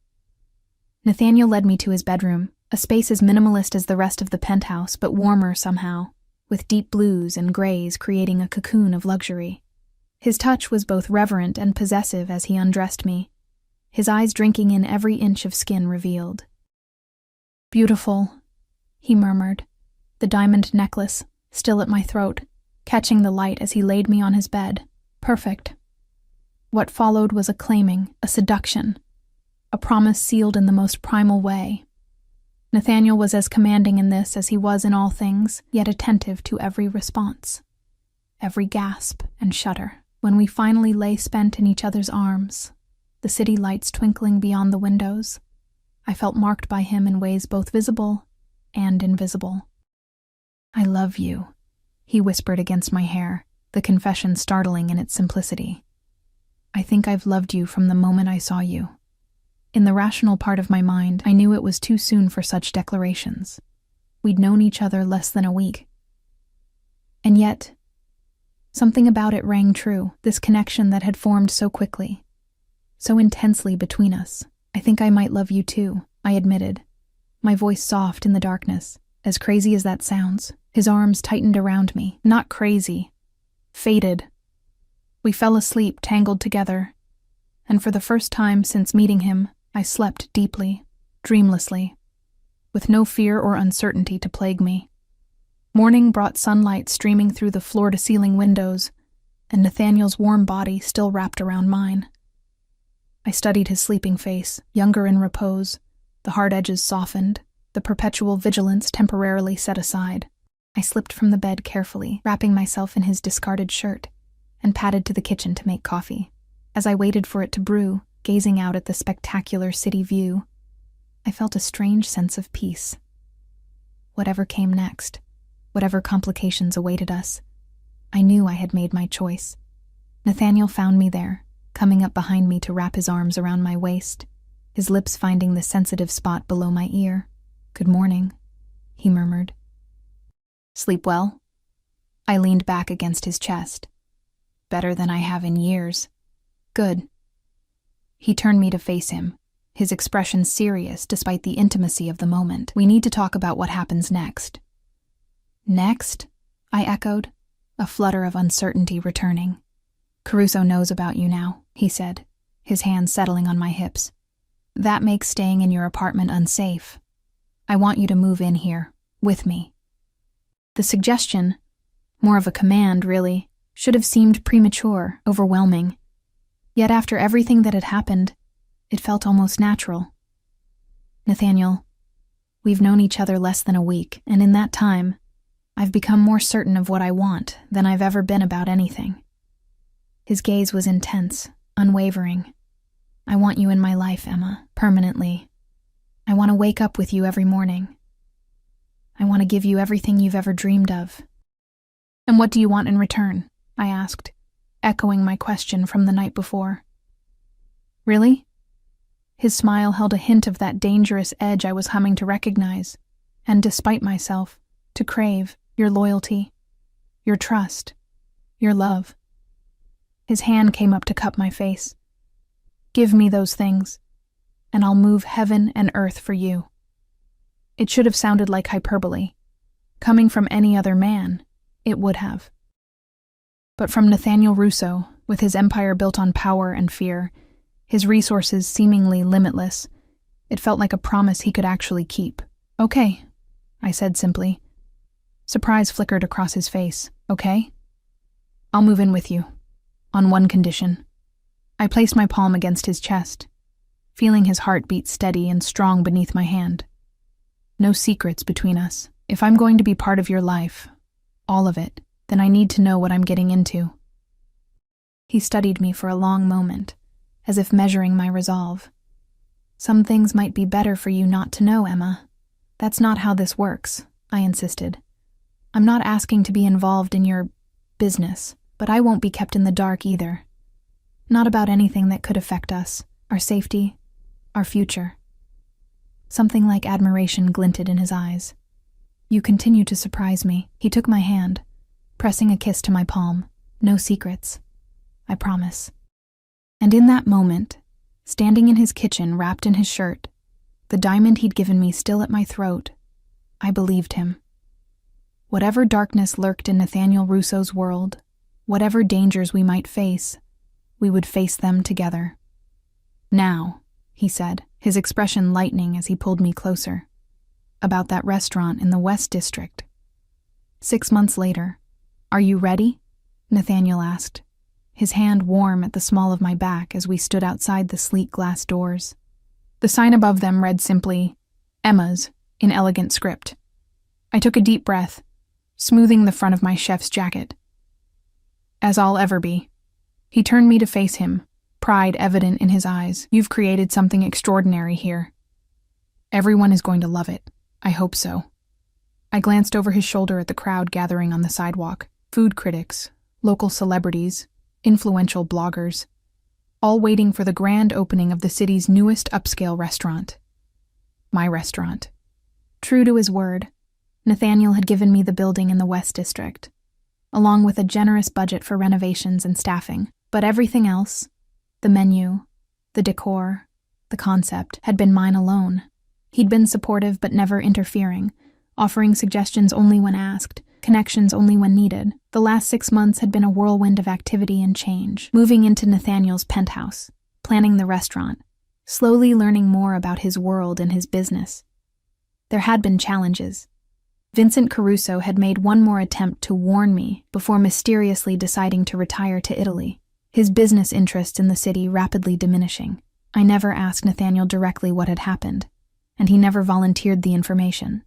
Nathaniel led me to his bedroom, a space as minimalist as the rest of the penthouse, but warmer somehow, with deep blues and grays creating a cocoon of luxury. His touch was both reverent and possessive as he undressed me, his eyes drinking in every inch of skin revealed. Beautiful, he murmured, the diamond necklace still at my throat, catching the light as he laid me on his bed. Perfect. What followed was a claiming, a seduction, a promise sealed in the most primal way. Nathaniel was as commanding in this as he was in all things, yet attentive to every response, every gasp and shudder. When we finally lay spent in each other's arms, the city lights twinkling beyond the windows, I felt marked by him in ways both visible and invisible. "I love you," he whispered against my hair, the confession startling in its simplicity. "I think I've loved you from the moment I saw you." In the rational part of my mind, I knew it was too soon for such declarations. We'd known each other less than a week. And yet, something about it rang true, this connection that had formed so quickly, so intensely between us. "I think I might love you too," I admitted, my voice soft in the darkness. As crazy as that sounds, his arms tightened around me. Not crazy, fated. We fell asleep, tangled together, and for the first time since meeting him, I slept deeply, dreamlessly, with no fear or uncertainty to plague me. Morning brought sunlight streaming through the floor-to-ceiling windows, and Nathaniel's warm body still wrapped around mine. I studied his sleeping face, younger in repose, the hard edges softened, the perpetual vigilance temporarily set aside. I slipped from the bed carefully, wrapping myself in his discarded shirt, and padded to the kitchen to make coffee. As I waited for it to brew, gazing out at the spectacular city view, I felt a strange sense of peace. Whatever came next, whatever complications awaited us, I knew I had made my choice. Nathaniel found me there, coming up behind me to wrap his arms around my waist, his lips finding the sensitive spot below my ear. "Good morning," he murmured. "Sleep well?" I leaned back against his chest. "Better than I have in years." "Good." He turned me to face him, his expression serious despite the intimacy of the moment. "We need to talk about what happens next." "Next?" I echoed, a flutter of uncertainty returning. "Caruso knows about you now," he said, his hands settling on my hips. "That makes staying in your apartment unsafe. I want you to move in here, with me." The suggestion, more of a command really, should have seemed premature, overwhelming. Yet after everything that had happened, it felt almost natural. "Nathaniel, we've known each other less than a week, and in that time, I've become more certain of what I want than I've ever been about anything." His gaze was intense, unwavering. "I want you in my life, Emma, permanently. I want to wake up with you every morning. I want to give you everything you've ever dreamed of." "And what do you want in return?" I asked, echoing my question from the night before. "Really?" His smile held a hint of that dangerous edge I was humming to recognize, and despite myself, to crave your loyalty, your trust, your love. His hand came up to cup my face. "Give me those things, and I'll move heaven and earth for you." It should have sounded like hyperbole. Coming from any other man, it would have. But from Nathaniel Russo, with his empire built on power and fear, his resources seemingly limitless, it felt like a promise he could actually keep. "Okay," I said simply. Surprise flickered across his face. "Okay? I'll move in with you, on one condition." I placed my palm against his chest, feeling his heart beat steady and strong beneath my hand. "No secrets between us. If I'm going to be part of your life, all of it, then I need to know what I'm getting into." He studied me for a long moment, as if measuring my resolve. "Some things might be better for you not to know, Emma. That's not how this works," I insisted. "I'm not asking to be involved in your business, but I won't be kept in the dark either. Not about anything that could affect us, our safety, our future." Something like admiration glinted in his eyes. "You continue to surprise me." He took my hand, pressing a kiss to my palm. "No secrets, I promise." And in that moment, standing in his kitchen wrapped in his shirt, the diamond he'd given me still at my throat, I believed him. Whatever darkness lurked in Nathaniel Russo's world, whatever dangers we might face, we would face them together. "Now," he said, his expression lightening as he pulled me closer. "About that restaurant in the West District. 6 months later. Are you ready?" Nathaniel asked, his hand warm at the small of my back as we stood outside the sleek glass doors. The sign above them read simply, "Emma's, in elegant script. I took a deep breath, smoothing the front of my chef's jacket. As I'll ever be. He turned me to face him, pride evident in his eyes. You've created something extraordinary here. Everyone is going to love it. I hope so. I glanced over his shoulder at the crowd gathering on the sidewalk. Food critics, local celebrities, influential bloggers, all waiting for the grand opening of the city's newest upscale restaurant. My restaurant. True to his word, Nathaniel had given me the building in the West District, along with a generous budget for renovations and staffing. But everything else, the menu, the decor, the concept, had been mine alone. He'd been supportive but never interfering, offering suggestions only when asked, connections only when needed. The last 6 months had been a whirlwind of activity and change. Moving into Nathaniel's penthouse, planning the restaurant, slowly learning more about his world and his business. There had been challenges. Vincent Caruso had made one more attempt to warn me before mysteriously deciding to retire to Italy, his business interests in the city rapidly diminishing. I never asked Nathaniel directly what had happened, and he never volunteered the information.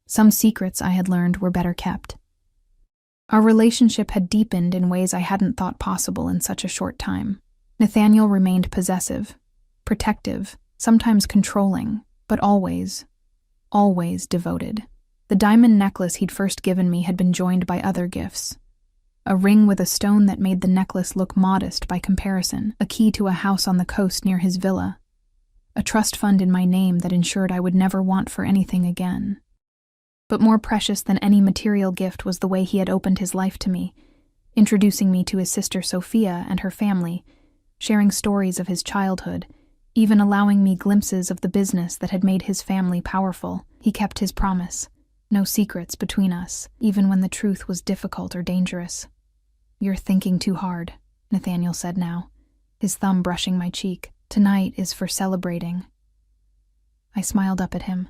Some secrets I had learned were better kept. Our relationship had deepened in ways I hadn't thought possible in such a short time. Nathaniel remained possessive, protective, sometimes controlling, but always devoted. The diamond necklace he'd first given me had been joined by other gifts. A ring with a stone that made the necklace look modest by comparison, a key to a house on the coast near his villa, a trust fund in my name that ensured I would never want for anything again. But more precious than any material gift was the way he had opened his life to me, introducing me to his sister Sophia and her family, sharing stories of his childhood, even allowing me glimpses of the business that had made his family powerful. He kept his promise. No secrets between us, even when the truth was difficult or dangerous. You're thinking too hard, Nathaniel said now, his thumb brushing my cheek. Tonight is for celebrating. I smiled up at him,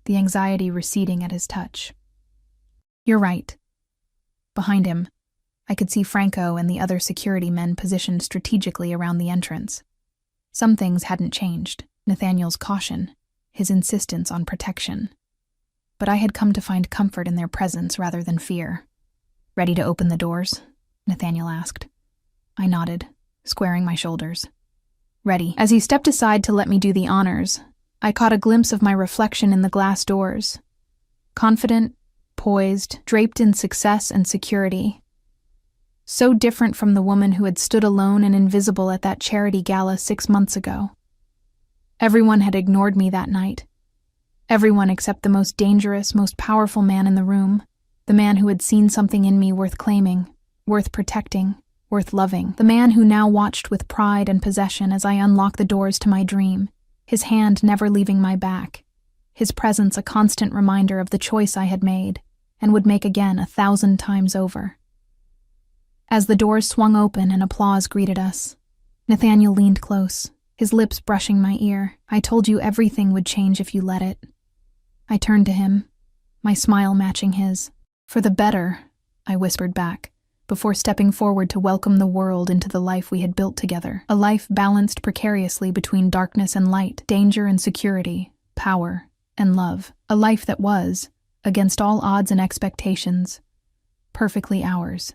the anxiety receding at his touch. You're right. Behind him, I could see Franco and the other security men positioned strategically around the entrance. Some things hadn't changed, Nathaniel's caution, his insistence on protection. But I had come to find comfort in their presence rather than fear. Ready to open the doors? Nathaniel asked. I nodded, squaring my shoulders. Ready. As he stepped aside to let me do the honors, I caught a glimpse of my reflection in the glass doors. Confident, poised, draped in success and security. So different from the woman who had stood alone and invisible at that charity gala 6 months ago. Everyone had ignored me that night. Everyone except the most dangerous, most powerful man in the room, the man who had seen something in me worth claiming, worth protecting, worth loving, the man who now watched with pride and possession as I unlocked the doors to my dream, his hand never leaving my back, his presence a constant reminder of the choice I had made and would make again 1,000 times over. As the doors swung open and applause greeted us, Nathaniel leaned close, his lips brushing my ear. I told you everything would change if you let it. I turned to him, my smile matching his. For the better, I whispered back, before stepping forward to welcome the world into the life we had built together. A life balanced precariously between darkness and light, danger and security, power and love. A life that was, against all odds and expectations, perfectly ours.